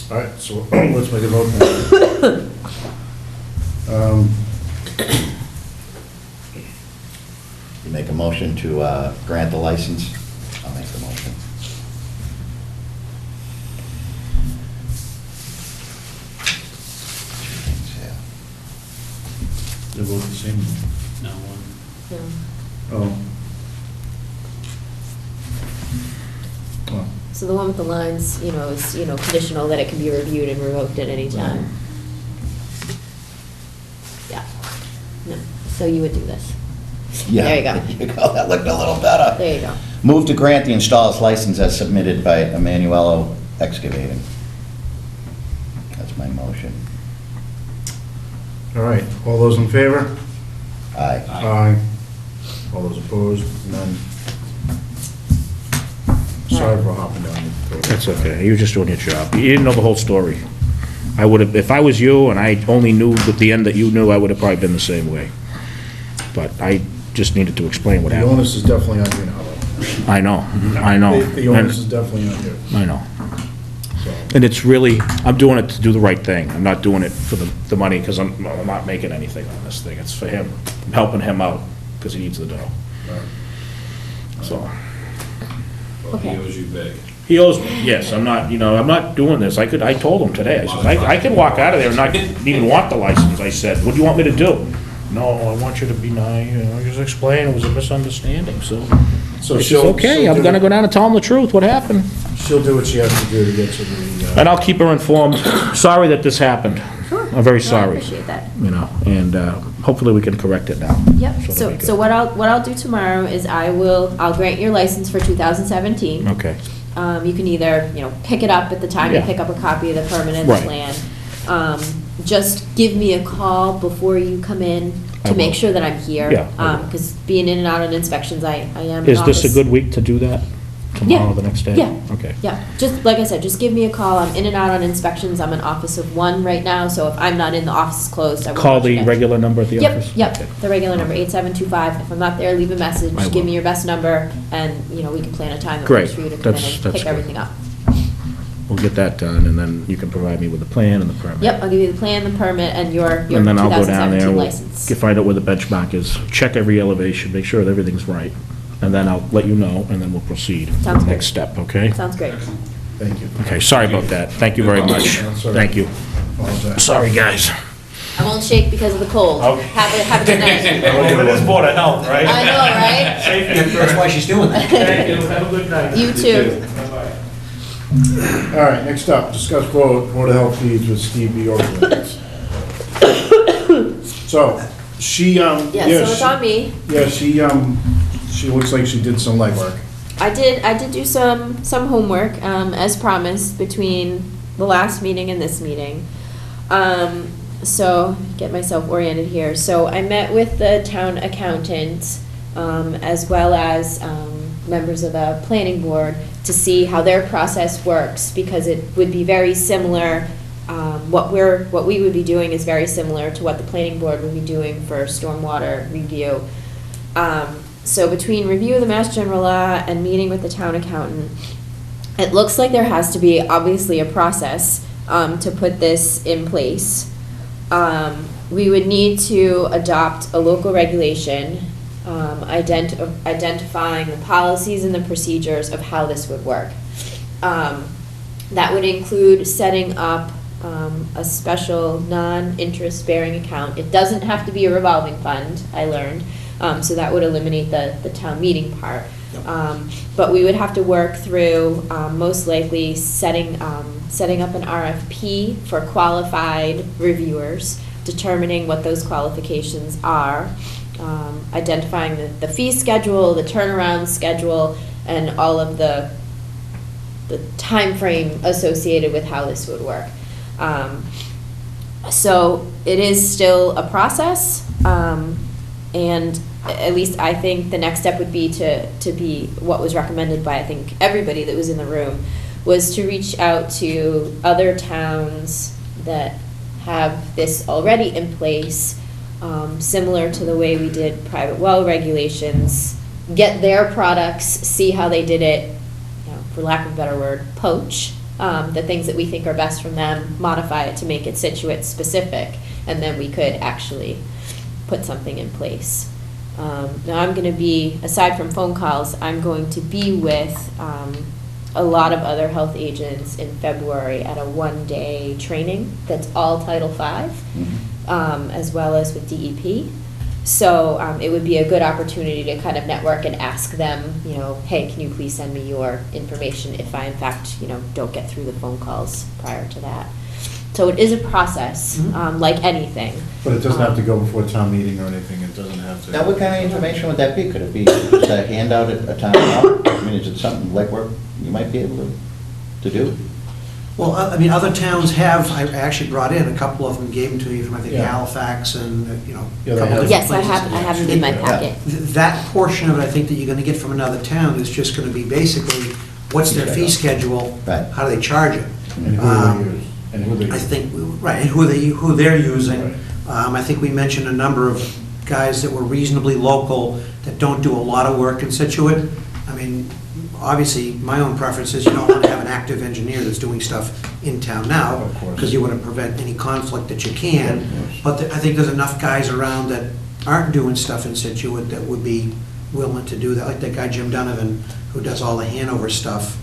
All right, so let's make a vote. You make a motion to grant the license, I'll make the motion. They vote the same. No, Yeah. Oh. Oh. So the one with the lines, is, conditional that it can be reviewed and revoked at any time. Yeah. No, so you would do this. Yeah, There you go. There you go, that looked a little better. There you go. Move to grant the installer's license as submitted by Emanuelo Excavating. That's my motion. All right, all those in favor? Aye. Aye. All those opposed? None. Sorry for hopping down. That's okay, you were just doing your job. You didn't know the whole story. I would have, if I was you and I only knew at the end that you knew, I would have probably been the same way. But I just needed to explain what The happened. onus is definitely on you now, though. I know, I know. The onus is definitely on you, I know. so. And it's really, I'm doing it to do the right thing. I'm not doing it for the money, because I'm not making anything on this thing. It's for him. I'm helping him out, because he needs the dough. So, well, he Okay. owes you big. he owes me, yes, I'm not doing this. I told him today, I said, I could walk out of there and not even want the license. I said, what do you want me to do? No, I want you to be nice, just explain, it was a misunderstanding, so. So He says, she'll- okay, she'll I'm do- gonna go down and tell him the truth, what happened? She'll do what she has to do to get to the, And I'll keep her informed. Sorry that this happened. Sure. I'm very No, I sorry. appreciate that. And hopefully we can correct it now. Yep, that'll so, be good. so what I'll do tomorrow is I'll grant your license for 2017. Okay, You can either, pick it up at the time you Yeah. pick up a copy of the permanent Right. plan. Just give me a call before you come in I to make will. sure that I'm here. Yeah, I will. Because being in and out on inspections, I am in is this a office. good week to do that? Tomorrow, the next day? Yeah. Okay. Yeah, just, like I said, just give me a call. I'm in and out on inspections. I'm in office of 1 right now, so if I'm not in, the office is closed. I won't Call let you the in. regular number at the Yep, office? yep, Okay. the regular number, 8725. If I'm not there, leave a message, I give will. me your best number, and, we can plan a time that Great. works for you to come in That's- and that's pick good. everything up. We'll get that done, and then you can provide me with the plan and the permit. Yep, I'll give you the plan, the permit, and your And then I'll go down there, 2017 we'll license. find out where the benchmark is, check every elevation, make sure that everything's right, and then I'll let you know, and then we'll proceed to Sounds the good. next step, okay? Sounds great. thank you. Okay, sorry about that. Thank you very much. That's all right. Thank you. Apologize. Sorry, guys. I won't shake because of the cold. Okay. Have a good night. It is Board of Health, right? I know, right? That's why she's doing that. Thank you, have a good night. You too. Bye-bye. All right, next up, discuss Board of Health fees with Steve B. Orleans. So, she, Yeah, so it's on me. Yeah, she looks like she did some legwork. I did do some homework, as promised, between the last meeting and this meeting. So, get myself oriented here. So I met with the town accountant, as well as, members of the planning board to see how their process works, because it would be very similar, what we would be doing is very similar to what the planning board would be doing for stormwater review. So between review of the Mass General Law and meeting with the town accountant, it looks like there has to be obviously a process to put this in place. We would need to adopt a local regulation, identifying the policies and the procedures of how this would work. That would include setting up a special non-interest bearing account. It doesn't have to be a revolving fund, I learned, so that would eliminate the town meeting part. But we would have to work through, most likely, setting up an RFP for qualified reviewers, determining what those qualifications are, identifying the fee schedule, the turnaround schedule, and all of the time frame associated with how this would work. So it is still a process, and at least I think the next step would be to be what was recommended by, I think, everybody that was in the room, was to reach out to other towns that have this already in place, similar to the way we did private well regulations, get their products, see how they did it, for lack of a better word, poach the things that we think are best from them, modify it to make it Scituate specific, and then we could actually put something in place. Now I'm going to be, aside from phone calls, I'm going to be with a lot of other health agents in February at a one-day training that's all Title V, as well as with DEP. So it would be a good opportunity to kind of network and ask them, hey, can you please send me your information if I, in fact, don't get through the phone calls prior to that. So it is a process, like anything. But it doesn't have to go before town meeting or anything, it doesn't have to. Now, what kind of information would that be? Could it be just a handout at a town hall? I mean, is it something, legwork, you might be able to do? Well, I mean, other towns have, I actually brought in, a couple of them gave them to you from, I think, Yeah. Halifax and, Yeah, a they couple have. different Yes, places. I have them in my packet. That portion of it, I think, that you're gonna get from another town is just gonna be basically, what's their fee schedule? Right. How do they charge it? And who they use, and who they I use. think, right, and who they're using. Right. I think we mentioned a number of guys that were reasonably local, that don't do a lot of work in Scituate. I mean, obviously, my own preference is you don't want to have an active engineer that's doing stuff in town now, Of course. because you want to prevent any conflict that you can. Of course. But I think there's enough guys around that aren't doing stuff in Scituate that would be willing to do that, like that guy Jim Donovan, who does all the Hanover stuff.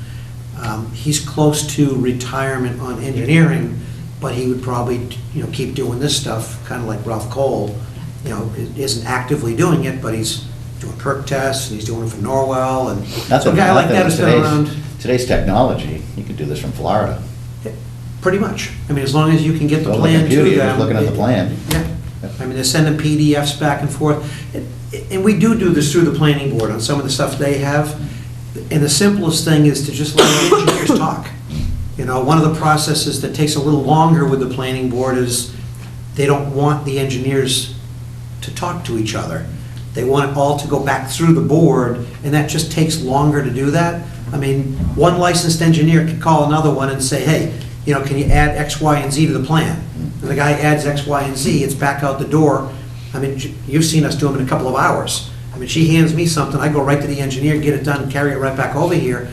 He's close to retirement on engineering, but he would probably, keep doing this stuff, kind of like Ralph Cole, isn't actively doing it, but he's doing perk tests, and he's doing it for Norwell, and That's so a what guy like that has been around. Today's technology, you could do this from Florida. Pretty much. I mean, as long as you can get the Go on the plan to computer, you're them. just looking at the plan. Yeah. I mean, they're sending PDFs back and forth. And we do this through the planning board on some of the stuff they have. And the simplest thing is to just let the engineers talk. One of the processes that takes a little longer with the planning board is they don't want the engineers to talk to each other. They want it all to go back through the board, and that just takes longer to do that. I mean, one licensed engineer can call another one and say, hey, can you add X, Y, and Z to the plan? And the guy adds X, Y, and Z, it's back out the door. I mean, you've seen us do them in a couple of hours. I mean, she hands me something, I go right to the engineer, get it done, carry it right back over here.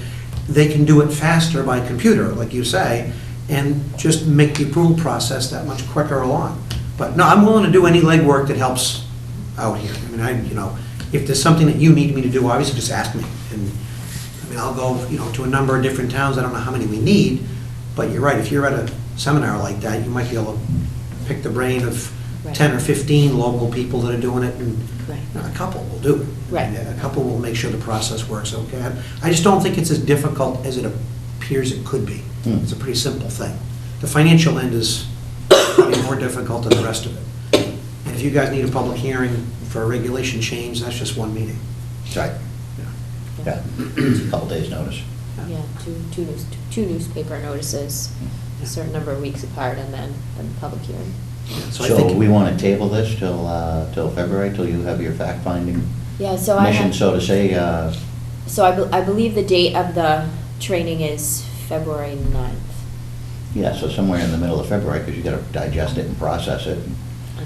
They can do it faster by computer, like you say, and just make the approval process that much quicker along. But no, I'm willing to do any legwork that helps out here. I mean, if there's something that you need me to do, obviously just ask me. And, I mean, I'll go, to a number of different towns, I don't know how many we need, but you're right, if you're at a seminar like that, you might be able to pick the brain of Right. 10 or 15 local people that are doing it, and Right. a couple will do it. Right. And a couple will make sure the process works okay. I just don't think it's as difficult as it appears it could be. It's a pretty simple thing. The financial end is probably more difficult than the rest of it. And if you guys need a public hearing for a regulation change, that's just one meeting. That's right. Yeah, a couple days' notice. Yeah, two newspaper notices, a certain number of weeks apart, and then the public hearing. So I So think, we want to table this till February, till you have your fact-finding Yeah, so I mission, have, so to say? so I believe the date of the training is February 9th. Yeah, so somewhere in the middle of February, because you got to digest it and process it. And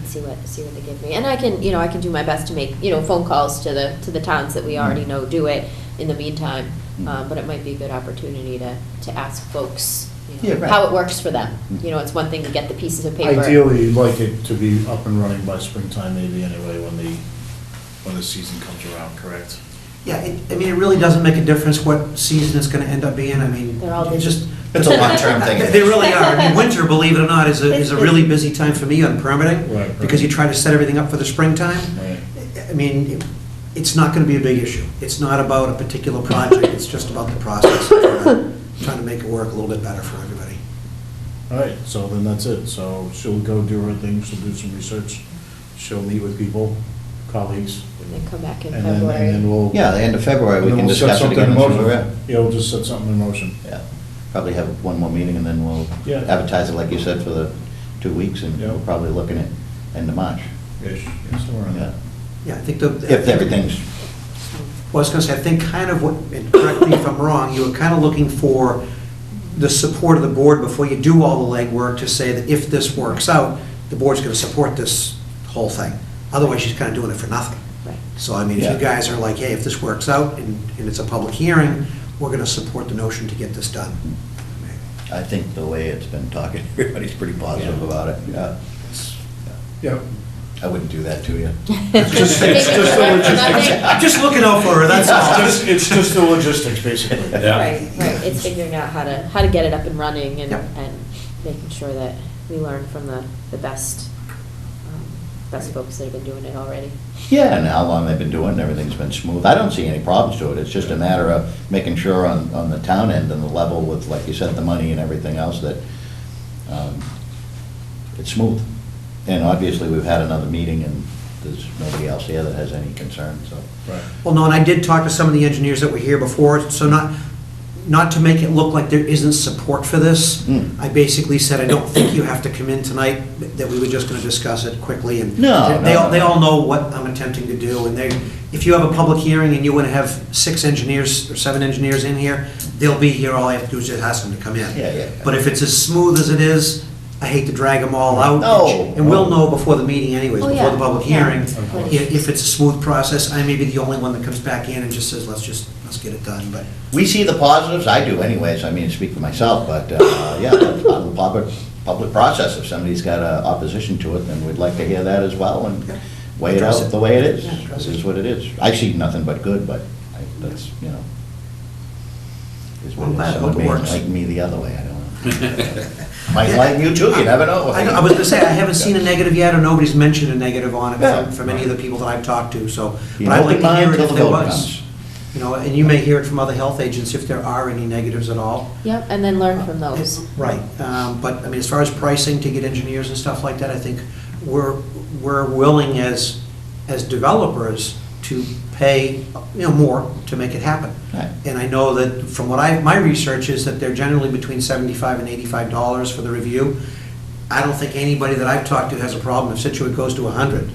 see what they give me. And I can do my best to make, phone calls to the towns that we already know do it in the meantime. But it might be a good opportunity to ask folks, Yeah, right. how it works for them. You know, it's one thing to get the pieces of paper. Ideally, you'd like it to be up and running by springtime maybe anyway, when the season comes around, correct? Yeah, I mean, it really doesn't make a difference what season it's gonna end up being, I mean, They're all it just. It's a long-term thing. They really are. I mean, winter, believe it or not, is a really busy time for me on permitting. Right. Because you try to set everything up for the springtime. Right. I mean, it's not gonna be a big issue. It's not about a particular project, it's just about the process. Trying to make it work a little bit better for everybody. All right, so then that's it. So she'll go do her thing, she'll do some research, she'll meet with people, colleagues, And then come back in and then February. we'll. Yeah, the end of February, we and then can we'll set discuss it something again. in and see where we're motion. at. Yeah, we'll just set something in motion. Yeah, probably have one more meeting, and then we'll Yeah. advertise it, like you said, for the 2 weeks, and Yeah. we're probably looking at end of March. Ish, yeah, somewhere around Yeah. there. Yeah, I think the. If everything's, Well, I was gonna say, I think kind of what, and correct me if I'm wrong, you were kind of looking for the support of the board before you do all the legwork to say that if this works out, the board's gonna support this whole thing. Otherwise, she's kind of doing it for nothing. Right. So, I mean, if Yeah. you guys are like, hey, if this works out and it's a public hearing, we're gonna support the notion to get this done. I think the way it's been talking, everybody's pretty positive about it, yeah. Yeah. I wouldn't do that to you. It's just the logistics. I'm just looking out for her, that's all. It's just the logistics, basically. Yeah. Right, right, it's figuring out how to get it up and running and, Yep. and making sure that we learn from the best folks that have been doing it already. Yeah, and how long they've been doing it, everything's been smooth. I don't see any problems to it, it's just a matter of making sure on the town end and the level with, like you said, the money and everything else, that it's smooth. And obviously, we've had another meeting, and there's nobody else here that has any concern, so. Right. Well, no, and I did talk to some of the engineers that were here before, so not to make it look like there isn't support for this. Hmm. I basically said, I don't think you have to come in tonight, that we were just gonna discuss it quickly, and No, they no. all know what I'm attempting to do, and if you have a public hearing and you wanna have 6 engineers or 7 engineers in here, they'll be here, all I have to do is just ask them to come in. Yeah. But if it's as smooth as it is, I hate to drag them all out. No. And we'll know before the meeting anyways, Oh, before yeah. the public Yeah. hearing. Right. If it's a smooth process, I may be the only one that comes back in and just says, let's get it done, but. We see the positives, I do anyways, I mean, speak for myself, but, yeah, that's part of the public process. If somebody's got opposition to it, then we'd like to hear that as well, and Yeah. weigh it Address out it. the way it is. Yeah, address It it. is what it is. I see nothing but good, but that's, you know. is what Well, it is. I hope Someone it may works. enlighten me the other way, I don't know. Might enlighten you too, you never know. I was gonna say, I haven't seen a negative yet, or nobody's mentioned a negative on it Yeah. from any of the people that I've talked to, so. You But I'd like open to hear mind it till if the there vote was. comes. You know, and you may hear it from other health agents if there are any negatives at all. Yep, and then learn from those. Right, but, I mean, as far as pricing to get engineers and stuff like that, I think we're willing as developers to pay, more to make it happen. Right. And I know that from my research is that they're generally between $75 and $85 for the review. I don't think anybody that I've talked to has a problem if Scituate goes to 100.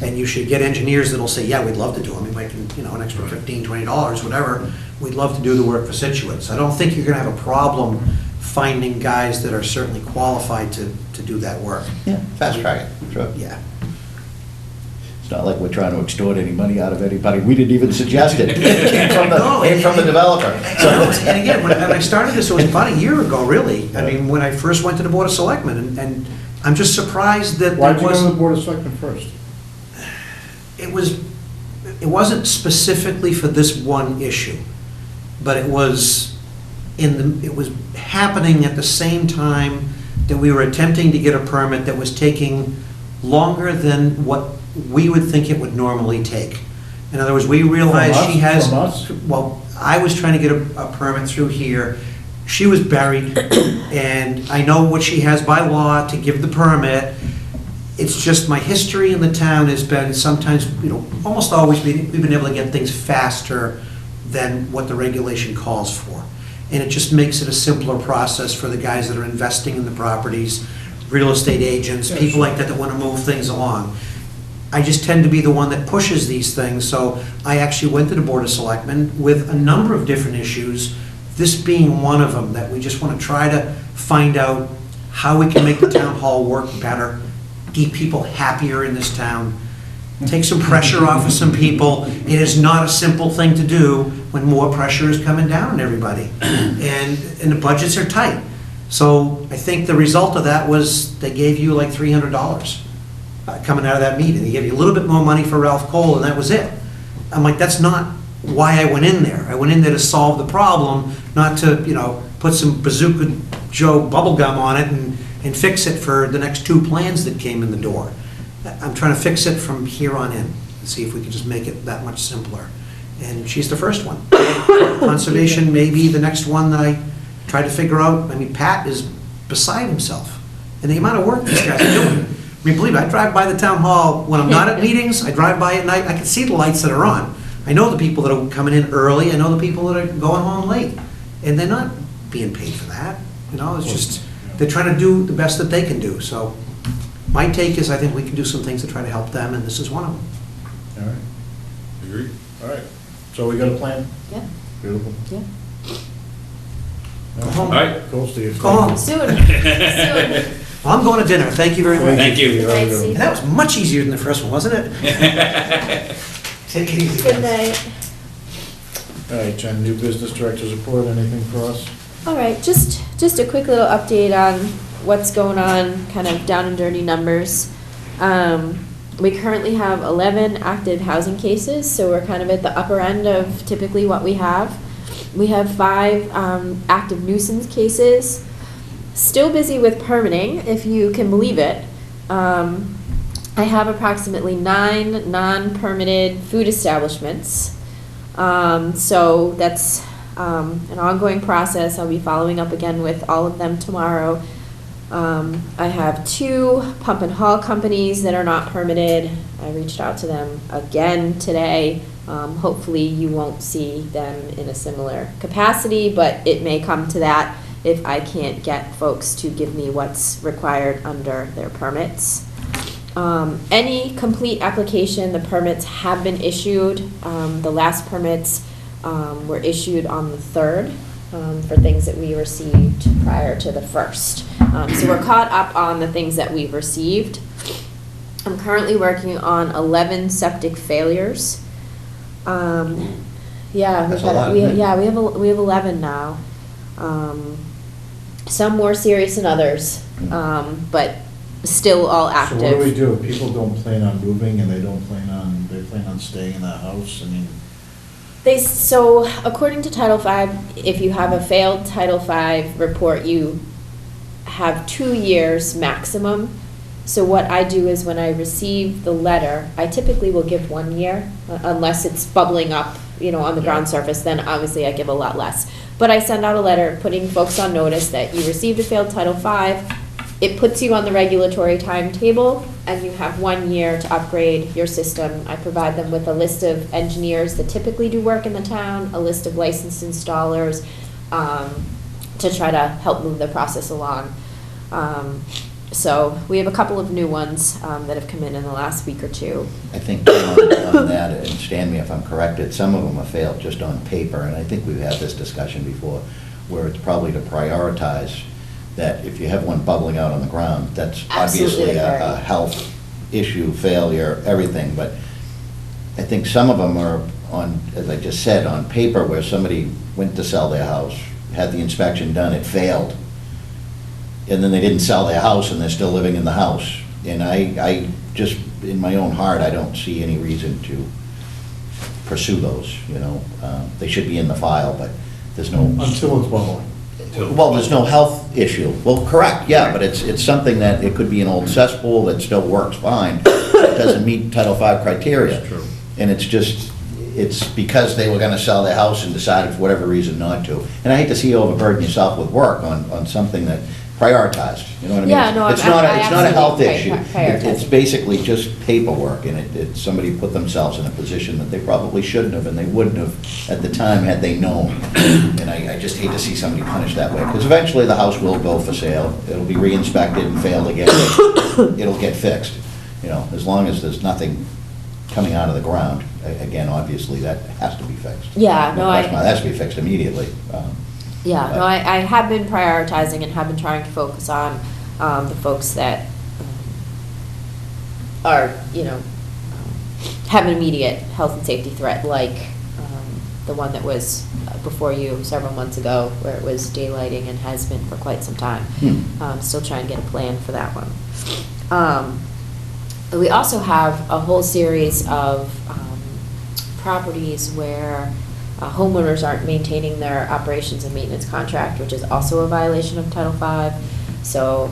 And you should get engineers that'll say, yeah, we'd love to do them, we might, an extra $15, $20, whatever, we'd love to do the work for Scituate. So I don't think you're gonna have a problem finding guys that are certainly qualified to do that work. Yeah, fast track it, sure. Yeah. It's not like we're trying to extort any money out of anybody, we didn't even suggest it. It came from No, the developer. And again, when I started this, it was about a year ago, really. I mean, when I first went to the Board of Selectmen, and I'm just surprised that Why'd there you go to the was, Board of Selectmen first? it wasn't specifically for this one issue, but it was it was happening at the same time that we were attempting to get a permit that was taking longer than what we would think it would normally take. In other words, we realized From us? she has. From us? Well, I was trying to get a permit through here. She was buried, and I know what she has by law to give the permit. It's just my history in the town has been sometimes, almost always, we've been able to get things faster than what the regulation calls for. And it just makes it a simpler process for the guys that are investing in the properties, real estate agents, people like that want to move things along. I just tend to be the one that pushes these things, so I actually went to the Board of Selectmen with a number of different issues, this being one of them, that we just want to try to find out how we can make the town hall work better, keep people happier in this town, take some pressure off of some people. It is not a simple thing to do when more pressure is coming down on everybody. And the budgets are tight. So I think the result of that was they gave you like $300 coming out of that meeting. They gave you a little bit more money for Ralph Cole, and that was it. I'm like, that's not why I went in there. I went in there to solve the problem, not to, put some Bazooka Joe bubble gum on it and fix it for the next 2 plans that came in the door. I'm trying to fix it from here on in, and see if we can just make it that much simpler. And she's the first one. Conservation may be the next one that I try to figure out. I mean, Pat is beside himself. And the amount of work these guys are doing. I mean, believe me, I drive by the town hall when I'm not at meetings. I drive by at night. I can see the lights that are on. I know the people that are coming in early. I know the people that are going home late. And they're not being paid for that. It's just, they're trying to do the best that they can do. So my take is I think we can do some things to try to help them, and this is one of them. All right. Agree? All right. So we got a plan? Yeah, Beautiful. yeah. Go home. All right. Go, Steve. Go home. Soon, soon. Well, I'm going to dinner. Thank you very much. Thank you. Good night, Steve. And that was much easier than the first one, wasn't it? Take it easy. Good guys. night. All right, Jen, new business director's report, anything for us? All right, just a quick little update on what's going on, kind of down and dirty numbers. We currently have 11 active housing cases, so we're kind of at the upper end of typically what we have. We have 5 active nuisance cases. Still busy with permitting, if you can believe it. I have approximately 9 non-permitted food establishments. So that's an ongoing process. I'll be following up again with all of them tomorrow. I have 2 pump and haul companies that are not permitted. I reached out to them again today. Hopefully you won't see them in a similar capacity, but it may come to that if I can't get folks to give me what's required under their permits. Any complete application, the permits have been issued. The last permits were issued on the 3rd for things that we received prior to the 1st. So we're caught up on the things that we've received. I'm currently working on 11 septic failures. Yeah, That's a lot, isn't it? we have 11 now. Some more serious than others, but still all active. So what do we do? People don't plan on moving and they plan on staying in that house? I mean, So according to Title V, if you have a failed Title V report, you have 2 years maximum. So what I do is when I receive the letter, I typically will give 1 year, unless it's bubbling up, on the ground surface, then obviously I give a lot less. But I send out a letter putting folks on notice that you received a failed Title V. It puts you on the regulatory timetable, and you have 1 year to upgrade your system. I provide them with a list of engineers that typically do work in the town, a list of licensed installers, to try to help move the process along. So we have a couple of new ones that have come in the last week or 2. I think on that, and stand me if I'm corrected, some of them have failed just on paper, and I think we've had this discussion before, where it's probably to prioritize that if you have one bubbling out on the ground, that's Absolutely obviously a health issue, failure, everything, but I think some of them are on, as I just said, on paper, where somebody went to sell their house, had the inspection done, it failed, and then they didn't sell their house and they're still living in the house. And I just, in my own heart, I don't see any reason to pursue those, They should be in the file, but there's no... until it's bubbling. Well, there's no health issue. Well, correct, yeah, but it's something that, it could be an old cesspool that still works fine. It doesn't meet Title V criteria. That's true. And it's because they were gonna sell their house and decided for whatever reason not to. And I hate to see you overburden yourself with work on something that prioritized, you know what I mean? Yeah, no, It's not a health absolutely issue. prioritize. It's basically just paperwork, and somebody put themselves in a position that they probably shouldn't have, and they wouldn't have at the time had they known. And I just hate to see somebody punished that way, because eventually the house will go for sale, it'll be re-inspected and failed again, it'll get fixed, as long as there's nothing coming out of the ground. Again, obviously, that has to be fixed. Yeah, no, That has to be fixed immediately. Yeah, no, I have been prioritizing and have been trying to focus on the folks that are, have an immediate health and safety threat, like the one that was before you several months ago, where it was daylighting and has been for quite some time. Still trying to get a plan for that one. We also have a whole series of properties where homeowners aren't maintaining their operations and maintenance contract, which is also a violation of Title V. So,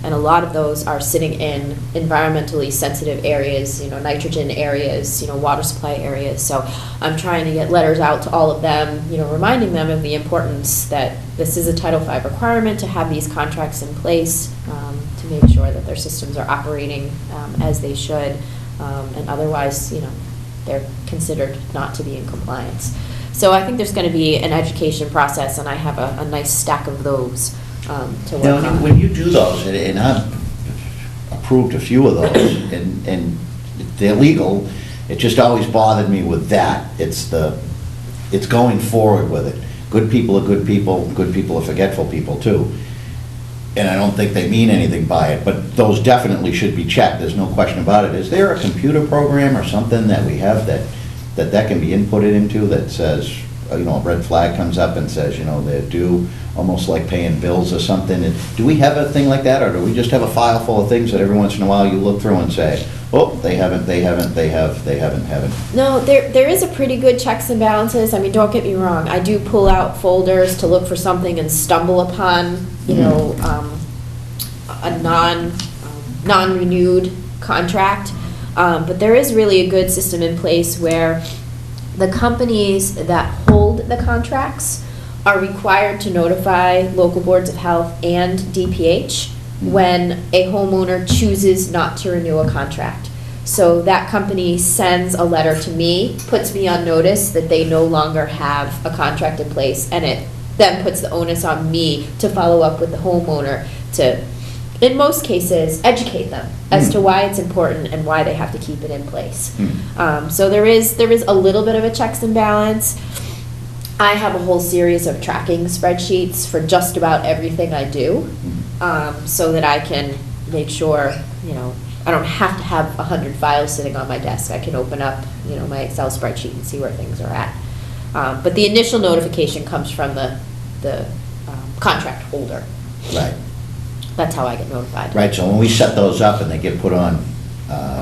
and a lot of those are sitting in environmentally sensitive areas, nitrogen areas, water supply areas. So I'm trying to get letters out to all of them, reminding them of the importance that this is a Title V requirement to have these contracts in place, to make sure that their systems are operating as they should, and otherwise, they're considered not to be in compliance. So I think there's going to be an education process, and I have a nice stack of those to work on. When you do those, and I've approved a few of those, and they're legal, it just always bothered me with that. It's going forward with it. Good people are good people are forgetful people too. And I don't think they mean anything by it, but those definitely should be checked, there's no question about it. Is there a computer program or something that we have that can be inputted into that says, a red flag comes up and says, they're due, almost like paying bills or something? And do we have a thing like that, or do we just have a file full of things that every once in a while you look through and say, oh, they haven't? No, there is a pretty good checks and balances. I mean, don't get me wrong, I do pull out folders to look for something and stumble upon, a non-renewed contract. But there is really a good system in place where the companies that hold the contracts are required to notify local boards of health and DPH when a homeowner chooses not to renew a contract. So that company sends a letter to me, puts me on notice that they no longer have a contract in place, and it then puts the onus on me to follow up with the homeowner to, in most cases, educate them as to why it's important and why they have to keep it in place. So there is a little bit of a checks and balance. I have a whole series of tracking spreadsheets for just about everything I do, so that I can make sure, I don't have to have 100 files sitting on my desk. I can open up, my Excel spreadsheet and see where things are at. But the initial notification comes from the contract holder. Right. That's how I get notified. Right, so when we set those up and they get put on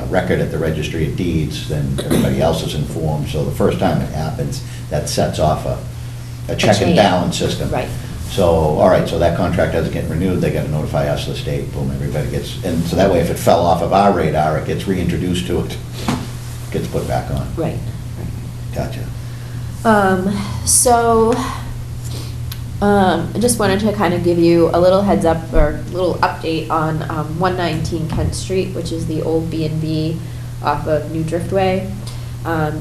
record at the Registry of Deeds, then everybody else is informed. So the first time it happens, that sets off a check and balance system. Right. So, all right, so that contract doesn't get renewed, they got to notify us, the state, boom, everybody gets, and so that way if it fell off of our radar, it gets reintroduced to it, gets put back on. Right. Gotcha. I just wanted to kind of give you a little heads up or little update on 119 Kent Street, which is the old B&B off of New Driftway.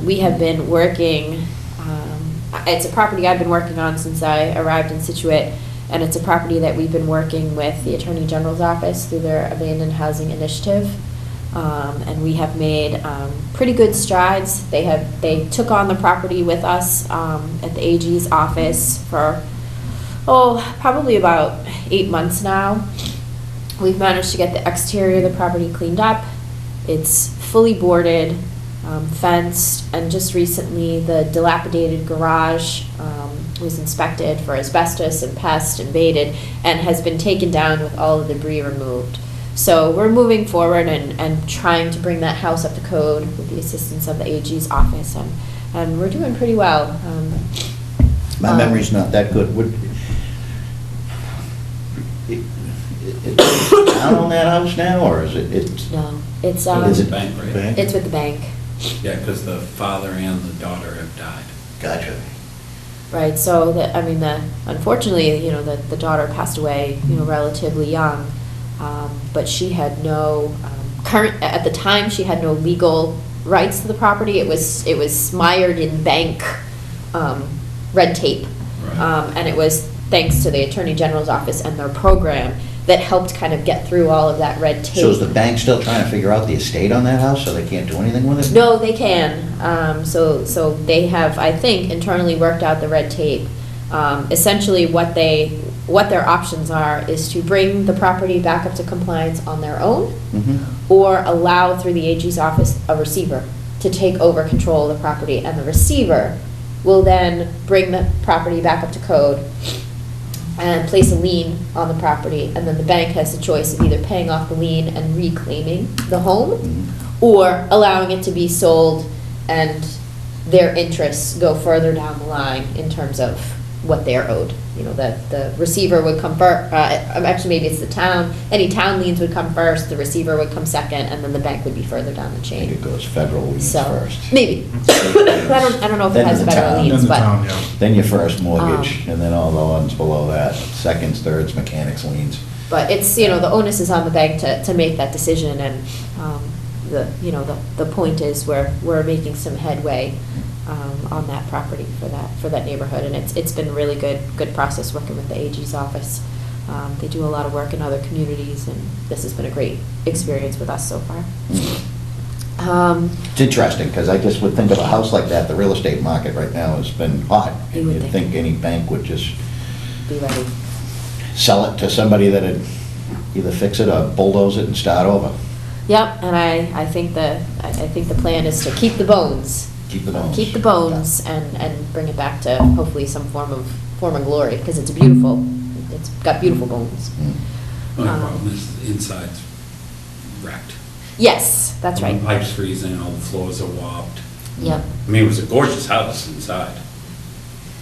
We have been working, it's a property I've been working on since I arrived in Scituate, and it's a property that we've been working with the Attorney General's office through their Abandoned Housing Initiative. And we have made pretty good strides. They took on the property with us at the AG's office for probably about 8 months now. We've managed to get the exterior of the property cleaned up. It's fully boarded, fenced, and just recently the dilapidated garage was inspected for asbestos and pest invaded and has been taken down with all of the debris removed. So we're moving forward and trying to bring that house up to code with the assistance of the AG's office, and we're doing pretty well. My memory's not that good. Is it down on that house now, or is it? No, it's Is it bank, right? bank? it's with the bank. Yeah, because the father and the daughter have died. Gotcha. Right, so unfortunately, the daughter passed away, relatively young, but she had no at the time she had no legal rights to the property. It was mired in bank red tape, Right. and it was thanks to the Attorney General's office and their program that helped kind of get through all of that red tape. So is the bank still trying to figure out the estate on that house, so they can't do anything with it? No, they can. So they have, I think, internally worked out the red tape. Essentially, what their options are is to bring the property back up to compliance on their own, or allow through the AG's office a receiver to take over control of the property, and the receiver will then bring the property back up to code and place a lien on the property, and then the bank has the choice of either paying off the lien and reclaiming the home, or allowing it to be sold and their interests go further down the line in terms of what they're owed. You know, the receiver would come first, actually, maybe it's the town, any town liens would come first, the receiver would come second, and then the bank would be further down the I think chain. it goes federal liens So, first. maybe. I don't know if it Then has the federal town. liens, In the but. town, yeah. Then your first mortgage, and then all the ones below that, seconds, thirds, mechanics liens. But it's, you know, the onus is on the bank to make that decision, and the point is we're making some headway on that property for that neighborhood, and it's been a really good process working with the AG's office. They do a lot of work in other communities, and this has been a great experience with us so far. It's interesting, because I just would think of a house like that, the real estate market right now has been hot. You And would you'd think. think any bank would just Be ready. sell it to somebody that'd either fix it or bulldoze it and start over. Yep, and I think the plan is to keep the bones. Keep the bones. Keep the bones and bring it back to hopefully some form of glory, because it's got beautiful bones. Only problem is the inside's wrecked. Yes, that's The right. pipe's freezing, all the floors are warped. Yep. I mean, it was a gorgeous house inside.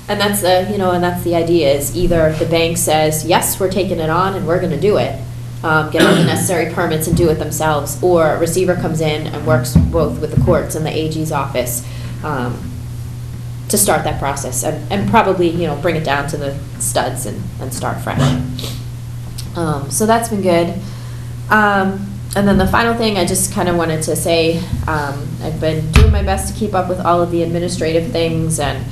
And that's the idea, is either the bank says, yes, we're taking it on and we're gonna do it, get all the necessary permits and do it themselves, or a receiver comes in and works both with the courts and the AG's office to start that process, and probably, bring it down to the studs and start fresh. So that's been good. And then the final thing, I just kind of wanted to say, I've been doing my best to keep up with all of the administrative things, and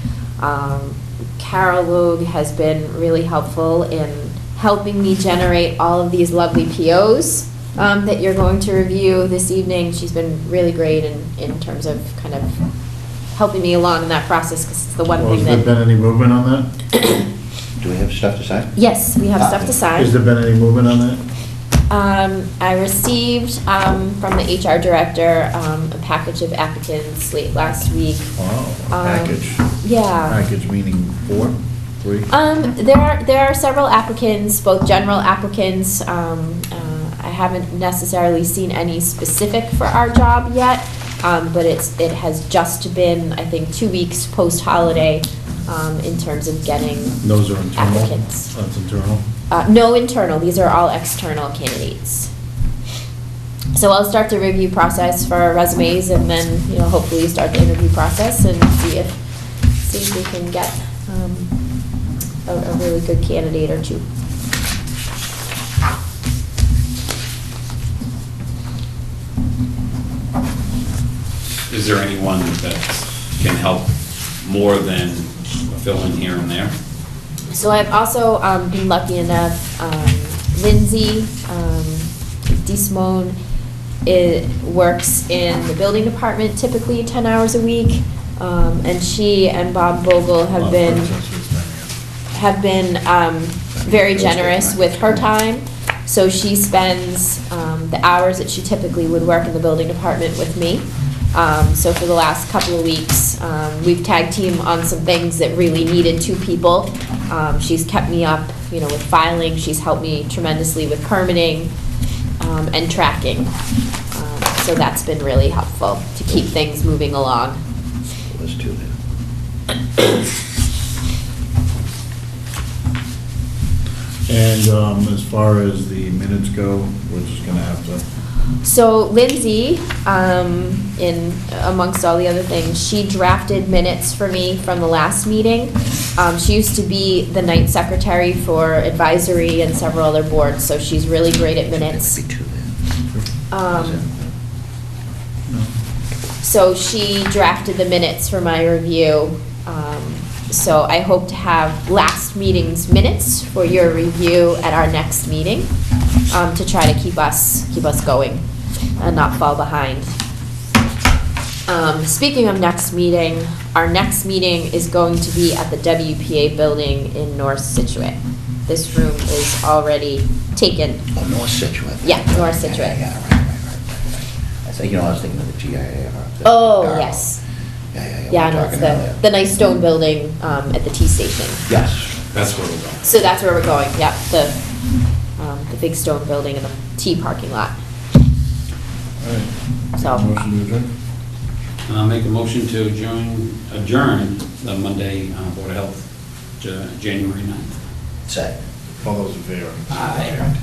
Carol Logue has been really helpful in helping me generate all of these lovely POs that you're going to review this evening. She's been really great in terms of kind of helping me along in that process, because it's the one Well, thing has there that. been any movement on that? Do we have stuff to sign? Yes, we have stuff to sign. Has there been any movement on that? I received from the HR director a package of applicants late last week. Wow, package. Yeah. Package meaning 4, 3? There are several applicants, both general applicants. I haven't necessarily seen any specific for our job yet, but it has just been, I think, 2 weeks post-holiday in terms of getting Those are internal? applicants. That's internal? No internal, these are all external candidates. So I'll start the review process for resumes, and then, hopefully start the interview process and see if we can get a really good candidate or two. Is there anyone that can help more than fill in here and there? So I've also been lucky enough, Lindsay DeSimone works in the building department, typically 10 hours a week, and she and Bob Vogel have been very generous with her time. So she spends the hours that she typically would work in the building department with me. So for the last couple of weeks, we've tag team on some things that really needed 2 people. She's kept me up, with filing. She's helped me tremendously with permitting and tracking. So that's been really helpful to keep things moving along. There's 2 there. And as far as the minutes go, we're just gonna have to, So Lindsay, in amongst all the other things, she drafted minutes for me from the last meeting. She used to be the night secretary for advisory and several other boards, so she's really great at minutes. Maybe 2 there. So she drafted the minutes for my review. So I hope to have last meeting's minutes for your review at our next meeting, to try to keep us going and not fall behind. Speaking of next meeting, our next meeting is going to be at the WPA building in North Situate. This room is already taken. Oh, North Scituate. Yeah, North Scituate. Yeah, right. I think, I was thinking of the GIA. Oh, yes. Yeah, we're no, it's talking earlier. the nice stone building at the T station. Yes. That's where we're going. So that's where we're going, yeah, the big stone building in the T parking lot. So, Motion to adjourn? And I'll make a motion to adjourn the Monday Board of Health, January 9th. Second. All those in favor? Aye.